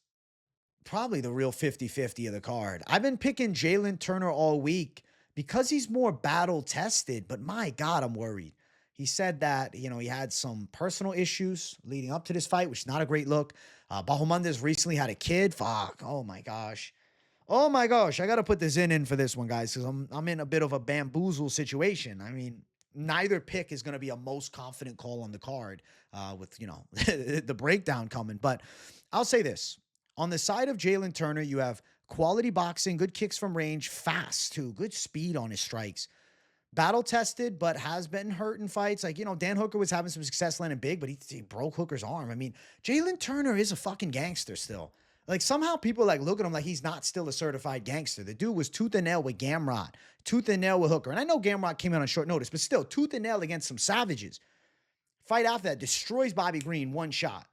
probably the real 50-50 of the card. I've been picking Jalin Turner all week because he's more battle tested, but my God, I'm worried. He said that, he had some personal issues leading up to this fight, which is not a great look. Bahamondes recently had a kid. Fuck. Oh my gosh. Oh my gosh. I got to put this in for this one, guys, because I'm in a bit of a bamboozle situation. I mean, neither pick is going to be a most confident call on the card with, the breakdown coming. But I'll say this. On the side of Jalin Turner, you have quality boxing, good kicks from range, fast too, good speed on his strikes. Battle tested, but has been hurt in fights. Like, Dan Hooker was having some success landing big, but he broke Hooker's arm. I mean, Jalin Turner is a fucking gangster still. Like, somehow people look at him like he's not still a certified gangster. The dude was tooth and nail with Gamrot, tooth and nail with Hooker. And I know Gamrot came in on short notice, but still, tooth and nail against some savages. Fight after that, destroys Bobby Green, one shot.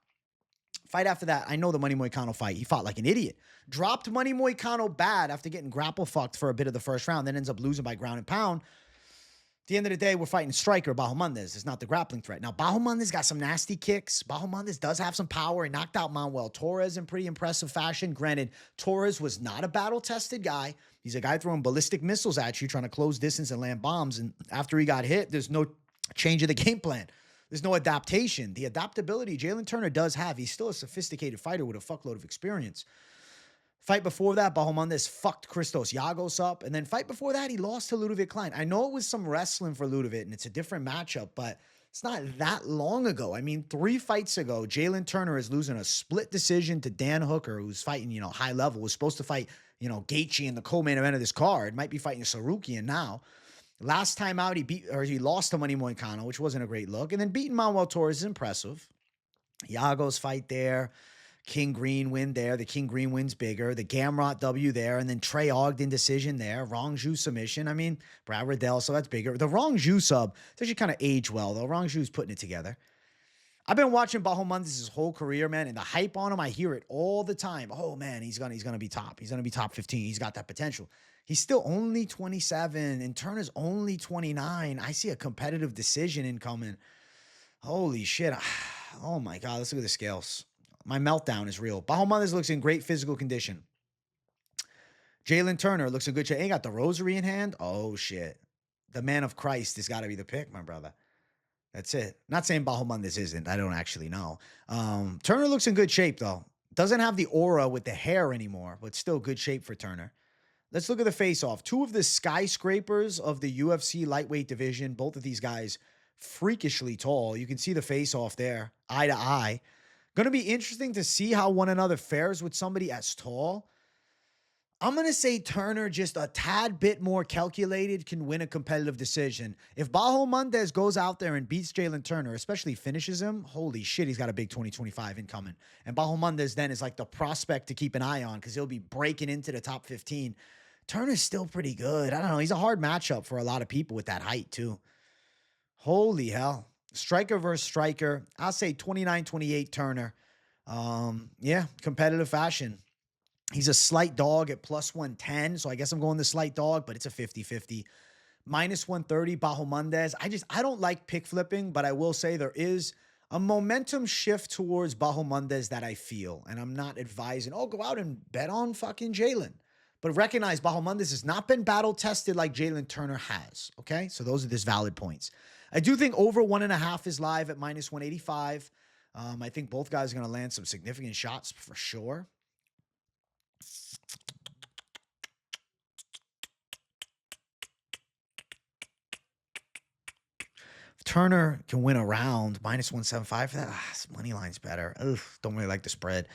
Fight after that, I know the Money Moicano fight. He fought like an idiot. Dropped Money Moicano bad after getting grapple fucked for a bit of the first round, then ends up losing by ground and pound. At the end of the day, we're fighting striker Bahamondes. It's not the grappling threat. Now, Bahamondes got some nasty kicks. Bahamondes does have some power. He knocked out Manuel Torres in pretty impressive fashion. Granted, Torres was not a battle-tested guy. He's a guy throwing ballistic missiles at you, trying to close distance and land bombs. And after he got hit, there's no change of the game plan. There's no adaptation. The adaptability Jalin Turner does have. He's still a sophisticated fighter with a fuckload of experience. Fight before that, Bahamondes fucked Christos Giagos up. And then fight before that, he lost to Ludovic Klein. I know it was some wrestling for Ludovic, and it's a different matchup, but it's not that long ago. I mean, 3 fights ago, Jalin Turner is losing a split decision to Dan Hooker, who's fighting, high level, was supposed to fight, Gaethje in the co-main event of this card. Might be fighting Sarukian now. Last time out, he lost to Money Moicano, which wasn't a great look. And then beating Manuel Torres is impressive. Giagos fight there. King Green win there. The King Green win's bigger. The Gamrot W there. And then Trey Ogden decision there. Rongju submission. I mean, Brad Riddell, so that's bigger. The Rongju sub, it's actually kind of aged well, though. Rongju's putting it together. I've been watching Bahamondes his whole career, man, and the hype on him, I hear it all the time. Oh, man, he's gonna be top. He's gonna be top 15. He's got that potential. He's still only 27, and Turner's only 29. I see a competitive decision incoming. Holy shit. Oh, my God. Let's look at the scales. My meltdown is real. Bahamondes looks in great physical condition. Jalin Turner looks in good shape. Ain't got the rosary in hand. Oh, shit. The man of Christ has got to be the pick, my brother. That's it. Not saying Bahamondes isn't. I don't actually know. Turner looks in good shape, though. Doesn't have the aura with the hair anymore, but still good shape for Turner. Let's look at the face-off. 2 of the skyscrapers of the UFC lightweight division. Both of these guys freakishly tall. You can see the face-off there, eye to eye. Going to be interesting to see how one another fares with somebody as tall. I'm going to say Turner, just a tad bit more calculated, can win a competitive decision. If Bahamondes goes out there and beats Jalin Turner, especially finishes him, holy shit, he's got a big 2025 incoming. And Bahamondes then is like the prospect to keep an eye on because he'll be breaking into the top 15. Turner's still pretty good. I don't know. He's a hard matchup for a lot of people with that height, too. Holy hell. Striker versus striker. I'll say 29-28 Turner. Yeah, competitive fashion. He's a slight dog at plus 110, so I guess I'm going the slight dog, but it's a 50-50. Minus 130 Bahamondes. I don't like pick flipping, but I will say there is a momentum shift towards Bahamondes that I feel, and I'm not advising, go out and bet on fucking Jalin. But recognize Bahamondes has not been battle-tested like Jalin Turner has, okay? So those are just valid points. I do think over 1.5 is live at minus 185. I think both guys are going to land some significant shots for sure. If Turner can win a round, minus 175 for that, money line's better. Ugh, don't really like the spread.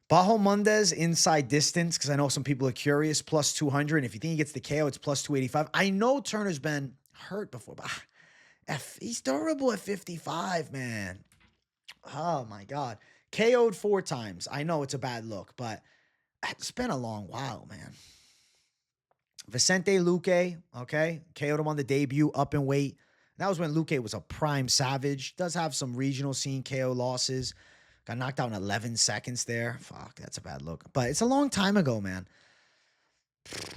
Bahamondes inside distance, because I know some people are curious, plus 200. And if you think he gets the KO, it's plus 285. I know Turner's been hurt before, but he's durable at 55, man. Oh, my God. KO'd 4 times. I know it's a bad look, but It's been a long while, man. Vicente Luque, okay, KO'd him on the debut, up in weight. That was when Luque was a prime savage. Does have some regional scene KO losses. Got knocked out in 11 seconds there. Fuck, that's a bad look. But it's a long time ago, man.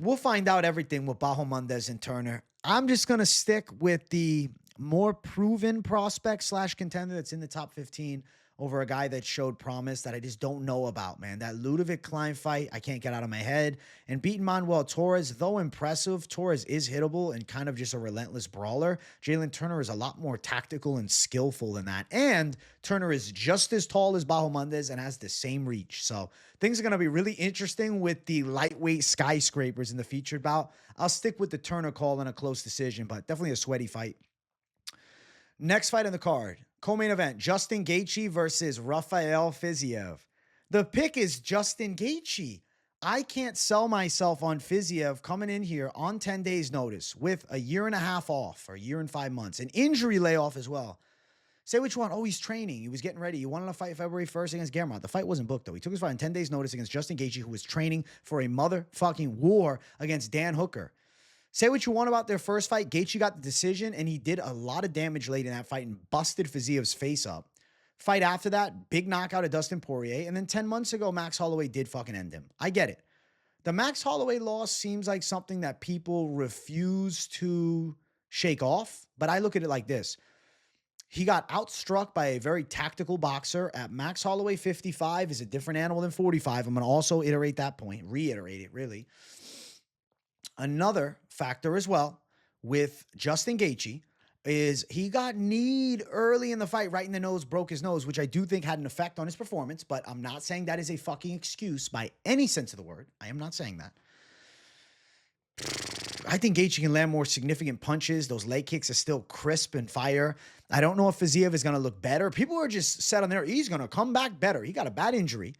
We'll find out everything with Bahamondes and Turner. I'm just going to stick with the more proven prospect / contender that's in the top 15 over a guy that showed promise that I just don't know about, man. That Ludovic Klein fight, I can't get out of my head. And beating Manuel Torres, though impressive, Torres is hittable and kind of just a relentless brawler. Jalin Turner is a lot more tactical and skillful than that. And Turner is just as tall as Bahamondes and has the same reach. So things are going to be really interesting with the lightweight skyscrapers in the featured bout. I'll stick with the Turner call in a close decision, but definitely a sweaty fight. Next fight on the card, co-main event, Justin Gaethje versus Rafael Fiziev. The pick is Justin Gaethje. I can't sell myself on Fiziev coming in here on 10 days notice with a year and a half off, or a year and 5 months, an injury layoff as well. Say what you want. Oh, he's training. He was getting ready. He wanted to fight February 1st against Gamrot. The fight wasn't booked, though. He took his fight on 10 days notice against Justin Gaethje, who was training for a motherfucking war against Dan Hooker. Say what you want about their first fight. Gaethje got the decision, and he did a lot of damage late in that fight and busted Fiziev's face up. Fight after that, big knockout of Dustin Poirier. And then 10 months ago, Max Holloway did fucking end him. I get it. The Max Holloway loss seems like something that people refuse to shake off, but I look at it like this. He got outstruck by a very tactical boxer. At Max Holloway 55 is a different animal than 45. I'm going to also reiterate it, really. Another factor as well with Justin Gaethje is he got kneed early in the fight, right in the nose, broke his nose, which I do think had an effect on his performance, but I'm not saying that is a fucking excuse by any sense of the word. I am not saying that. I think Gaethje can land more significant punches. Those leg kicks are still crisp and fire. I don't know if Fiziev is going to look better. People are just set on there. He's going to come back better. He got a bad injury.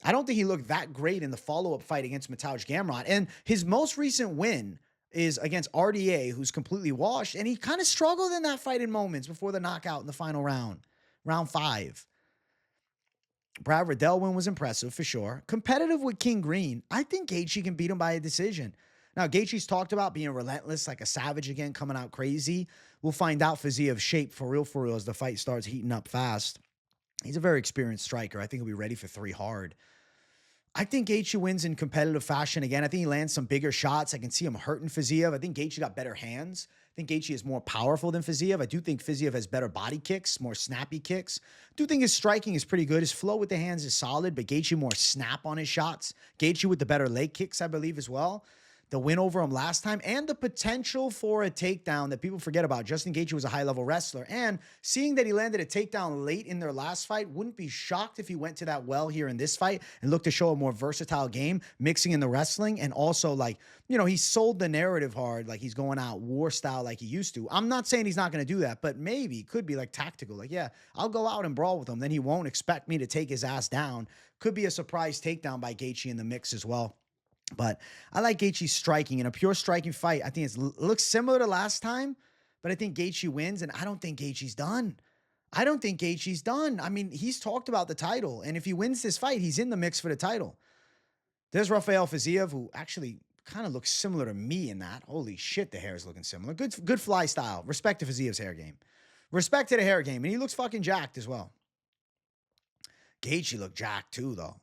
I don't think he looked that great in the follow-up fight against Mateusz Gamrot. And his most recent win is against RDA, who's completely washed. And he kind of struggled in that fight in moments before the knockout in the final round, round 5. Brad Riddell win was impressive for sure. Competitive with King Green. I think Gaethje can beat him by a decision. Now, Gaethje's talked about being relentless, like a savage again, coming out crazy. We'll find out Fiziev's shape for real, as the fight starts heating up fast. He's a very experienced striker. I think he'll be ready for 3 hard. I think Gaethje wins in competitive fashion. Again, I think he lands some bigger shots. I can see him hurting Fiziev. I think Gaethje got better hands. I think Gaethje is more powerful than Fiziev. I do think Fiziev has better body kicks, more snappy kicks. I do think his striking is pretty good. His flow with the hands is solid, but Gaethje more snap on his shots. Gaethje with the better leg kicks, I believe, as well. The win over him last time, and the potential for a takedown that people forget about. Justin Gaethje was a high-level wrestler, and seeing that he landed a takedown late in their last fight, wouldn't be shocked if he went to that well here in this fight and looked to show a more versatile game, mixing in the wrestling, and also, like, you know, he sold the narrative hard, like he's going out war style like he used to. I'm not saying he's not going to do that, but maybe could be like tactical. Like, yeah, I'll go out and brawl with him. Then he won't expect me to take his ass down. Could be a surprise takedown by Gaethje in the mix as well. But I like Gaethje's striking. In a pure striking fight, I think it looks similar to last time, but I think Gaethje wins, and I don't think Gaethje's done. I mean, he's talked about the title, and if he wins this fight, he's in the mix for the title. There's Rafael Fiziev, who actually kind of looks similar to me in that. Holy shit, the hair is looking similar. Good fly style. Respect to Fiziev's hair game. Respect to the hair game, and he looks fucking jacked as well. Gaethje looked jacked too, though.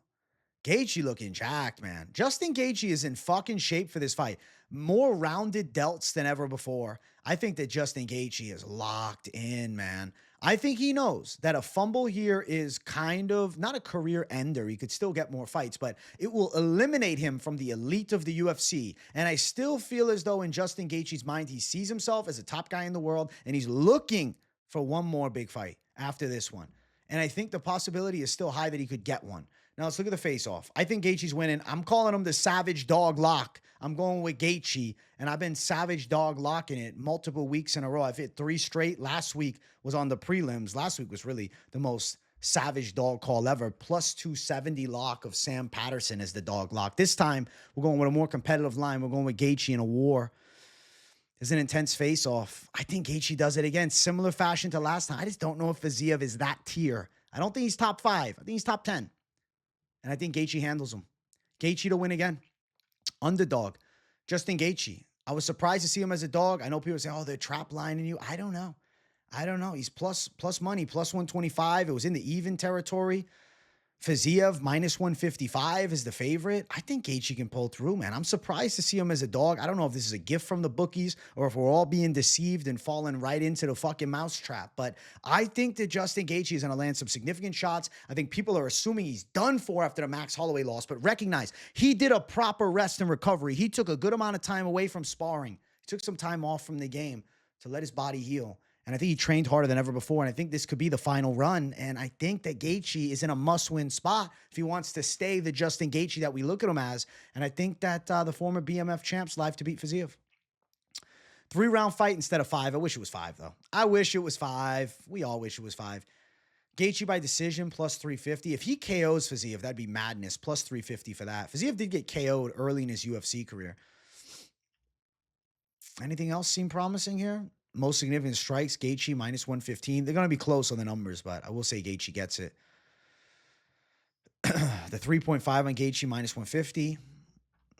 Gaethje looking jacked, man. Justin Gaethje is in fucking shape for this fight. More rounded delts than ever before. I think that Justin Gaethje is locked in, man. I think he knows that a fumble here is kind of not a career ender. He could still get more fights, but it will eliminate him from the elite of the UFC. And I still feel as though in Justin Gaethje's mind, he sees himself as a top guy in the world, and he's looking for one more big fight after this one. And I think the possibility is still high that he could get one. Now, let's look at the face-off. I think Gaethje's winning. I'm calling him the Savage Dog Lock. I'm going with Gaethje, and I've been Savage Dog Locking it multiple weeks in a row. I've hit 3 straight. Last week was on the prelims. Last week was really the most Savage Dog call ever. Plus 270 lock of Sam Patterson as the dog lock. This time, we're going with a more competitive line. We're going with Gaethje in a war. It's an intense face-off. I think Gaethje does it again. Similar fashion to last time. I just don't know if Fiziev is that tier. I don't think he's top 5. I think he's top 10. And I think Gaethje handles him. Gaethje to win again. Underdog. Justin Gaethje. I was surprised to see him as a dog. I know people say, oh, they're trap lining you. I don't know. He's plus money, plus 125. It was in the even territory. Fiziev, minus 155 is the favorite. I think Gaethje can pull through, man. I'm surprised to see him as a dog. I don't know if this is a gift from the bookies or if we're all being deceived and falling right into the fucking mousetrap. But I think that Justin Gaethje is going to land some significant shots. I think people are assuming he's done for after the Max Holloway loss, but recognize he did a proper rest and recovery. He took a good amount of time away from sparring. He took some time off from the game to let his body heal. And I think he trained harder than ever before. And I think this could be the final run. And I think that Gaethje is in a must-win spot if he wants to stay the Justin Gaethje that we look at him as. And I think that the former BMF champ's live to beat Fiziev. 3-round fight instead of 5. I wish it was 5, though. I wish it was 5. We all wish it was 5. Gaethje by decision, plus 350. If he KOs Fiziev, that'd be madness. Plus 350 for that. Fiziev did get KO'd early in his UFC career. Anything else seem promising here? Most significant strikes, Gaethje, minus 115. They're going to be close on the numbers, but I will say Gaethje gets it. The 3.5 on Gaethje, minus 150.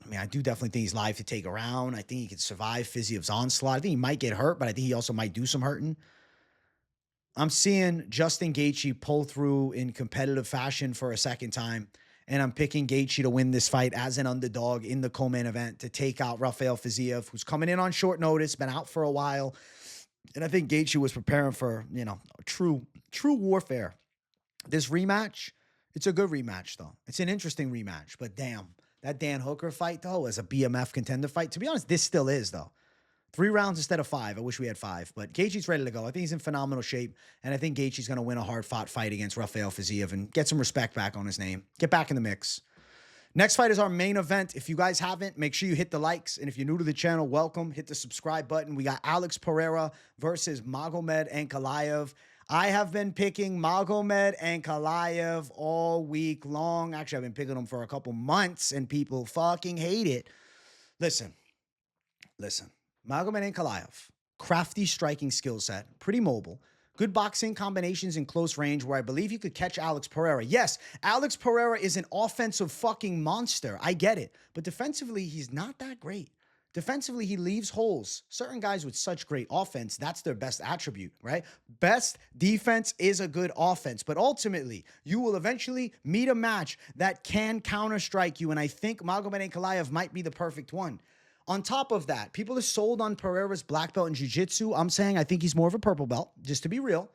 I mean, I do definitely think he's live to take a round. I think he could survive Fiziev's onslaught. I think he might get hurt, but I think he also might do some hurting. I'm seeing Justin Gaethje pull through in competitive fashion for a second time, and I'm picking Gaethje to win this fight as an underdog in the co-main event to take out Rafael Fiziev, who's coming in on short notice, been out for a while. And I think Gaethje was preparing for, true warfare. This rematch, it's a good rematch, though. It's an interesting rematch. But damn, that Dan Hooker fight, though, as a BMF contender fight, to be honest, this still is, though. 3 rounds instead of 5. I wish we had 5. But Gaethje's ready to go. I think he's in phenomenal shape. And I think Gaethje's going to win a hard-fought fight against Rafael Fiziev and get some respect back on his name. Get back in the mix. Next fight is our main event. If you guys haven't, make sure you hit the likes. And if you're new to the channel, welcome. Hit the subscribe button. We got Alex Pereira versus Magomed Ankalaev. I have been picking Magomed Ankalaev all week long. Actually, I've been picking him for a couple months, and people fucking hate it. Listen. Magomed Ankalaev, crafty striking skill set, pretty mobile. Good boxing combinations in close range where I believe you could catch Alex Pereira. Yes, Alex Pereira is an offensive fucking monster. I get it. But defensively, he's not that great. Defensively, he leaves holes. Certain guys with such great offense, that's their best attribute, right? Best defense is a good offense. But ultimately, you will eventually meet a match that can counter-strike you. And I think Magomed Ankalaev might be the perfect one. On top of that, people are sold on Pereira's black belt in jiu-jitsu. I'm saying I think he's more of a purple belt, just to be real.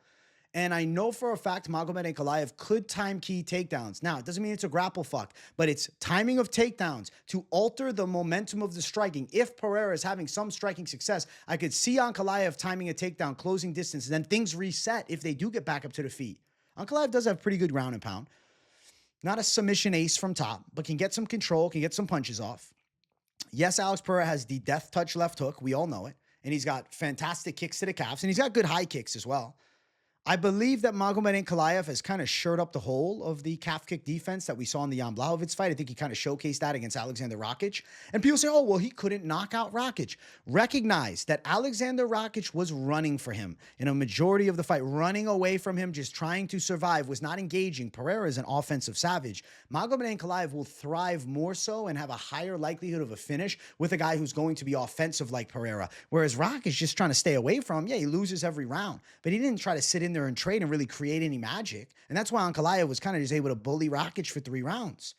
And I know for a fact Magomed Ankalaev could time key takedowns. Now, it doesn't mean it's a grapple fuck, but it's timing of takedowns to alter the momentum of the striking. If Pereira is having some striking success, I could see Ankalaev timing a takedown, closing distance, and then things reset if they do get back up to the feet. Ankalaev does have pretty good ground and pound. Not a submission ace from top, but can get some control, can get some punches off. Yes, Alex Pereira has the death touch left hook. We all know it. And he's got fantastic kicks to the calves. And he's got good high kicks as well. I believe that Magomed Ankalaev has kind of shored up the hole of the calf kick defense that we saw in the Jan Blachowicz fight. I think he kind of showcased that against Alexander Rakic. And people say, oh, well, he couldn't knock out Rakic. Recognize that Alexander Rakic was running for him in a majority of the fight, running away from him, just trying to survive, was not engaging. Pereira is an offensive savage. Magomed Ankalaev will thrive more so and have a higher likelihood of a finish with a guy who's going to be offensive like Pereira. Whereas Rakic is just trying to stay away from him. Yeah, he loses every round, but he didn't try to sit in there and trade and really create any magic. And that's why Ankalaev was kind of just able to bully Rakic for 3 rounds.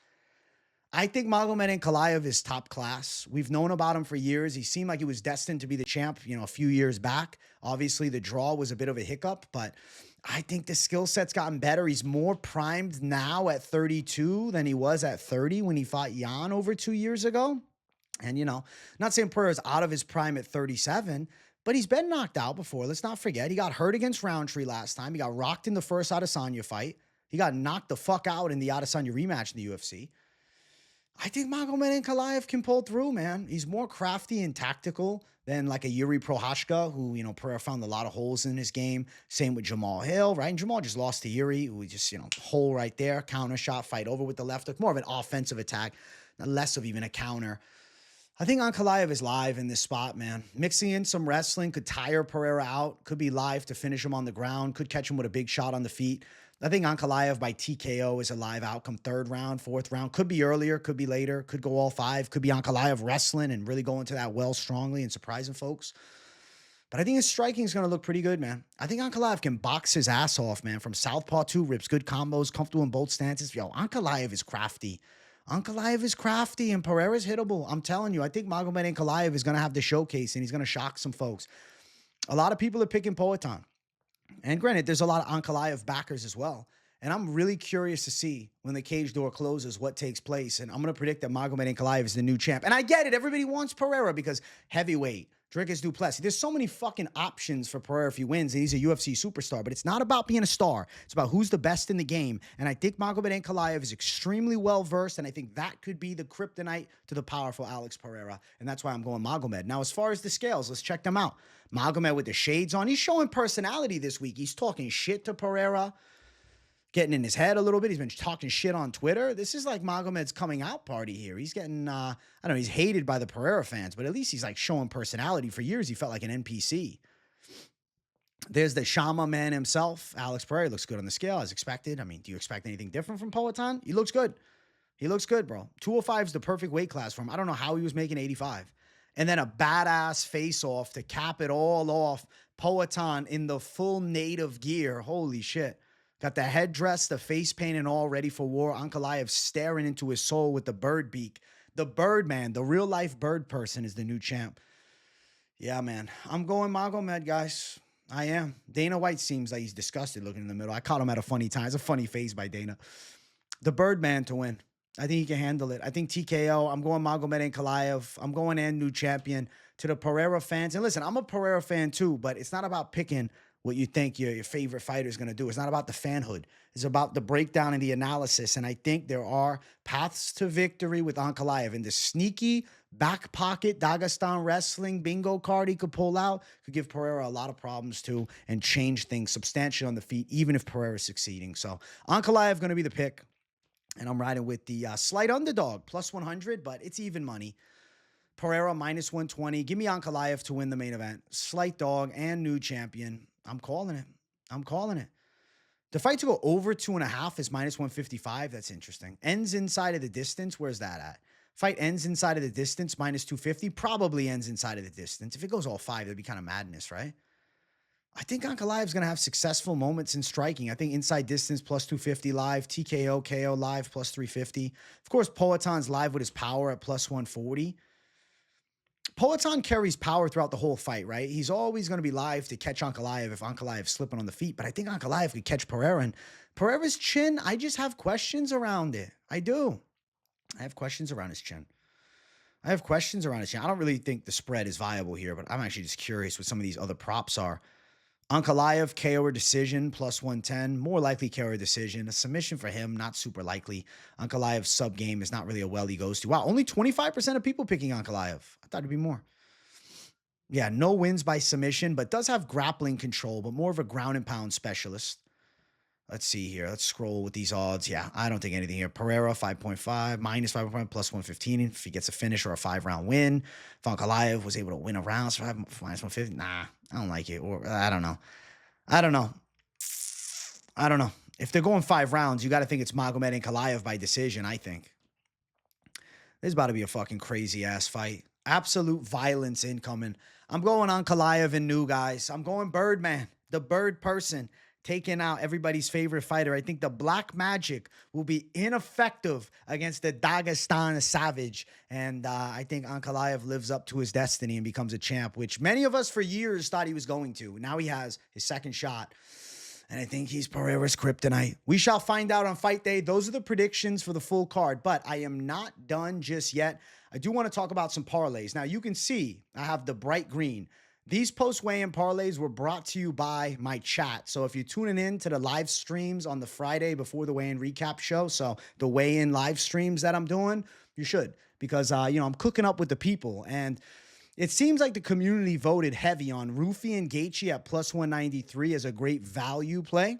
I think Magomed Ankalaev is top class. We've known about him for years. He seemed like he was destined to be the champ, a few years back. Obviously, the draw was a bit of a hiccup, but I think the skill set's gotten better. He's more primed now at 32 than he was at 30 when he fought Jan over 2 years ago. And, not saying Pereira's out of his prime at 37, but he's been knocked out before. Let's not forget. He got hurt against Roundtree last time. He got rocked in the first Adesanya fight. He got knocked the fuck out in the Adesanya rematch in the UFC. I think Magomed Ankalaev can pull through, man. He's more crafty and tactical than like a Yuri Prohashka, who, Pereira found a lot of holes in his game. Same with Jamal Hill, right? And Jamal just lost to Yuri, who just, hole right there, counter shot, fight over with the left hook. More of an offensive attack, less of even a counter. I think Ankalaev is live in this spot, man. Mixing in some wrestling could tire Pereira out, could be live to finish him on the ground, could catch him with a big shot on the feet. I think Ankalaev by TKO is a live outcome. 3rd round, 4th round. Could be earlier, could be later, could go all 5. Could be Ankalaev wrestling and really going to that well strongly and surprising folks. But I think his striking is going to look pretty good, man. I think Ankalaev can box his ass off, man. From southpaw too, rips good combos, comfortable in both stances. Yo, Ankalaev is crafty. Ankalaev is crafty and Pereira's hittable. I'm telling you, I think Magomed Ankalaev is going to have the showcase and he's going to shock some folks. A lot of people are picking Poatan. And granted, there's a lot of Ankalaev backers as well. And I'm really curious to see when the cage door closes what takes place. And I'm going to predict that Magomed Ankalaev is the new champ. And I get it. Everybody wants Pereira because heavyweight, Dricus du Plessis. There's so many fucking options for Pereira if he wins. And he's a UFC superstar. But it's not about being a star. It's about who's the best in the game. And I think Magomed Ankalaev is extremely well-versed. And I think that could be the kryptonite to the powerful Alex Pereira. And that's why I'm going Magomed. Now, as far as the scales, let's check them out. Magomed with the shades on. He's showing personality this week. He's talking shit to Pereira. Getting in his head a little bit. He's been talking shit on Twitter. This is like Magomed's coming out party here. He's getting, I don't know, he's hated by the Pereira fans, but at least he's like showing personality. For years, he felt like an NPC. There's the Shama man himself. Alex Pereira looks good on the scale as expected. I mean, do you expect anything different from Poatan? He looks good. He looks good, bro. 205 is the perfect weight class for him. I don't know how he was making 85. And then a badass face-off to cap it all off. Poatan in the full native gear. Holy shit. Got the headdress, the face paint, and all ready for war. Ankalaev staring into his soul with the bird beak. The bird man, the real-life bird person is the new champ. Yeah, man. I'm going Magomed, guys. I am. Dana White seems like he's disgusted looking in the middle. I caught him at a funny time. It's a funny face by Dana. The bird man to win. I think he can handle it. I think TKO. I'm going Magomed Ankalaev. I'm going and new champion. To the Pereira fans. And listen, I'm a Pereira fan too, but it's not about picking what you think your favorite fighter is going to do. It's not about the fanhood. It's about the breakdown and the analysis. And I think there are paths to victory with Ankalaev. And the sneaky back pocket Dagestan wrestling bingo card he could pull out could give Pereira a lot of problems too and change things substantially on the feet, even if Pereira is succeeding. So Ankalaev going to be the pick. And I'm riding with the slight underdog, plus 100, but it's even money. Pereira, minus 120. Give me Ankalaev to win the main event. Slight dog and new champion. I'm calling it. I'm calling it. The fight to go over 2.5 is minus 155. That's interesting. Ends inside of the distance. Where's that at? Fight ends inside of the distance, minus 250. Probably ends inside of the distance. If it goes all 5, that'd be kind of madness, right? I think Ankalaev's going to have successful moments in striking. I think inside distance, plus 250 live. TKO, KO live, plus 350. Of course, Poatan's live with his power at plus 140. Poatan carries power throughout the whole fight, right? He's always going to be live to catch Ankalaev if Ankalaev's slipping on the feet. But I think Ankalaev could catch Pereira. And Pereira's chin, I just have questions around it. I do. I have questions around his chin. I don't really think the spread is viable here, but I'm actually just curious what some of these other props are. Ankalaev, KO or decision, plus 110. More likely KO or decision. A submission for him, not super likely. Ankalaev's sub game is not really a well he goes to. Wow, only 25% of people picking Ankalaev. I thought it'd be more. Yeah, no wins by submission, but does have grappling control, but more of a ground and pound specialist. Let's see here. Let's scroll with these odds. Yeah, I don't think anything here. Pereira, 5.5, minus 5.5, plus 115 if he gets a finish or a 5-round win. If Ankalaev was able to win a round, so minus 150. Nah, I don't like it. Or I don't know. If they're going 5 rounds, you got to think it's Magomed Ankalaev by decision, I think. This is about to be a fucking crazy-ass fight. Absolute violence incoming. I'm going Ankalaev and new, guys. I'm going Birdman, the bird person, taking out everybody's favorite fighter. I think the Black Magic will be ineffective against the Dagestan Savage. And I think Ankalaev lives up to his destiny and becomes a champ, which many of us for years thought he was going to. Now he has his second shot. And I think he's Pereira's kryptonite. We shall find out on fight day. Those are the predictions for the full card. But I am not done just yet. I do want to talk about some parlays. Now, you can see I have the bright green. These post-weigh-in parlays were brought to you by my chat. So if you're tuning in to the live streams on the Friday before the weigh-in recap show, so the weigh-in live streams that I'm doing, you should. Because, I'm cooking up with the people. And it seems like the community voted heavy on Ruffy and Gaethje at plus 193 as a great value play.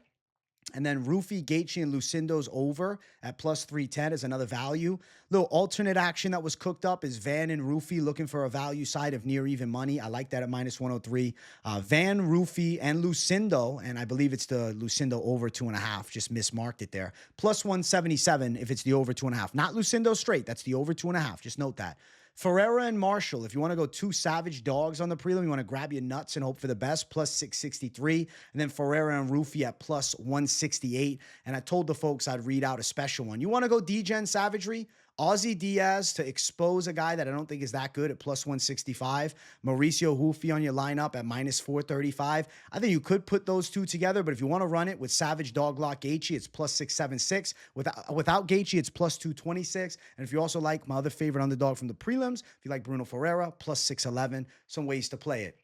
And then Ruffy, Gaethje, and Lucindo's over at plus 310 is another value. Little alternate action that was cooked up is Van and Ruffy looking for a value side of near even money. I like that at minus 103. Van, Ruffy, and Lucindo, and I believe it's the Lucindo over 2.5. Just mismarked it there. Plus 177 if it's the over 2.5. Not Lucindo straight. That's the over 2.5. Just note that. Ferreira and Marshall, if you want to go two savage dogs on the prelim, you want to grab your nuts and hope for the best, plus 663. And then Ferreira and Ruffy at plus 168. And I told the folks I'd read out a special one. You want to go Djorden savagery? Ozzy Diaz to expose a guy that I don't think is that good at plus 165. Mauricio Ruffy on your lineup at minus 435. I think you could put those two together, but if you want to run it with Savage Dog Lock Gaethje, it's plus 676. Without Gaethje, it's plus 226. And if you also like my other favorite underdog from the prelims, if you like Bruno Ferreira, plus 611. Some ways to play it.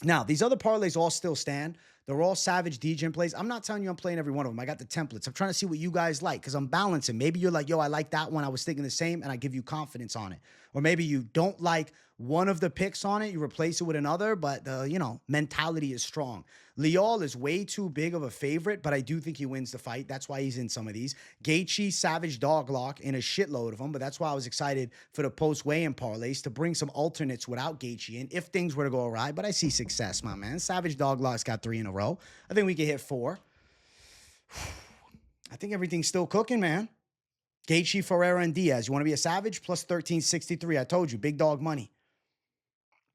Now, these other parlays all still stand. They're all savage Djorden plays. I'm not telling you I'm playing every one of them. I got the templates. I'm trying to see what you guys like because I'm balancing. Maybe you're like, yo, I like that one. I was thinking the same, and I give you confidence on it. Or maybe you don't like one of the picks on it. You replace it with another, but the, mentality is strong. Leal is way too big of a favorite, but I do think he wins the fight. That's why he's in some of these. Gaethje, Savage Dog Lock in a shitload of them, but that's why I was excited for the post-weigh-in parlays to bring some alternates without Gaethje in if things were to go awry, but I see success, my man. Savage Dog Lock's got 3 in a row. I think we can hit 4. I think everything's still cooking, man. Gaethje, Ferreira, and Diaz. You want to be a savage? Plus 1363. I told you, big dog money.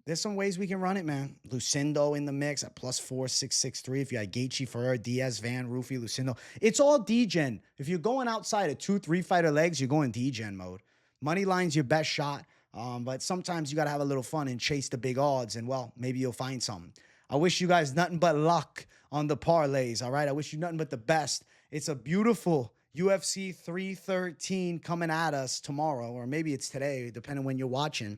There's some ways we can run it, man. Lucindo in the mix at plus 4663. If you had Gaethje, Ferreira, Diaz, Van, Ruffy, Lucindo. It's all Djorden. If you're going outside of 2-3 fighter legs, you're going Djorden mode. Money line's your best shot. But sometimes you got to have a little fun and chase the big odds. And, well, maybe you'll find something. I wish you guys nothing but luck on the parlays, all right? I wish you nothing but the best. It's a beautiful UFC 313 coming at us tomorrow, or maybe it's today, depending when you're watching.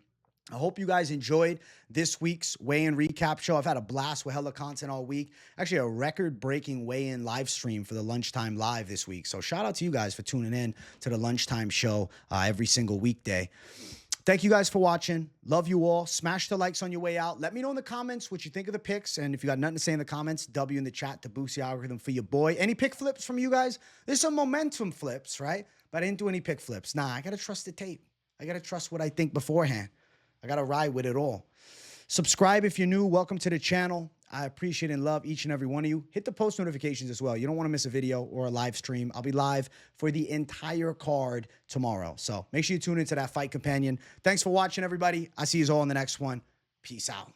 I hope you guys enjoyed this week's weigh-in recap show. I've had a blast with hella content all week. Actually, a record-breaking weigh-in live stream for the Lunchtime Live this week. So shout out to you guys for tuning in to the Lunchtime show every single weekday. Thank you guys for watching. Love you all. Smash the likes on your way out. Let me know in the comments what you think of the picks. And if you got nothing to say in the comments, W in the chat to boost the algorithm for your boy. Any pick flips from you guys? There's some momentum flips, right? But I didn't do any pick flips. Nah, I got to trust the tape. I got to trust what I think beforehand. I got to ride with it all. Subscribe if you're new. Welcome to the channel. I appreciate and love each and every one of you. Hit the post notifications as well. You don't want to miss a video or a live stream. I'll be live for the entire card tomorrow. So make sure you tune into that Fight Companion. Thanks for watching, everybody. I'll see you all in the next one. Peace out.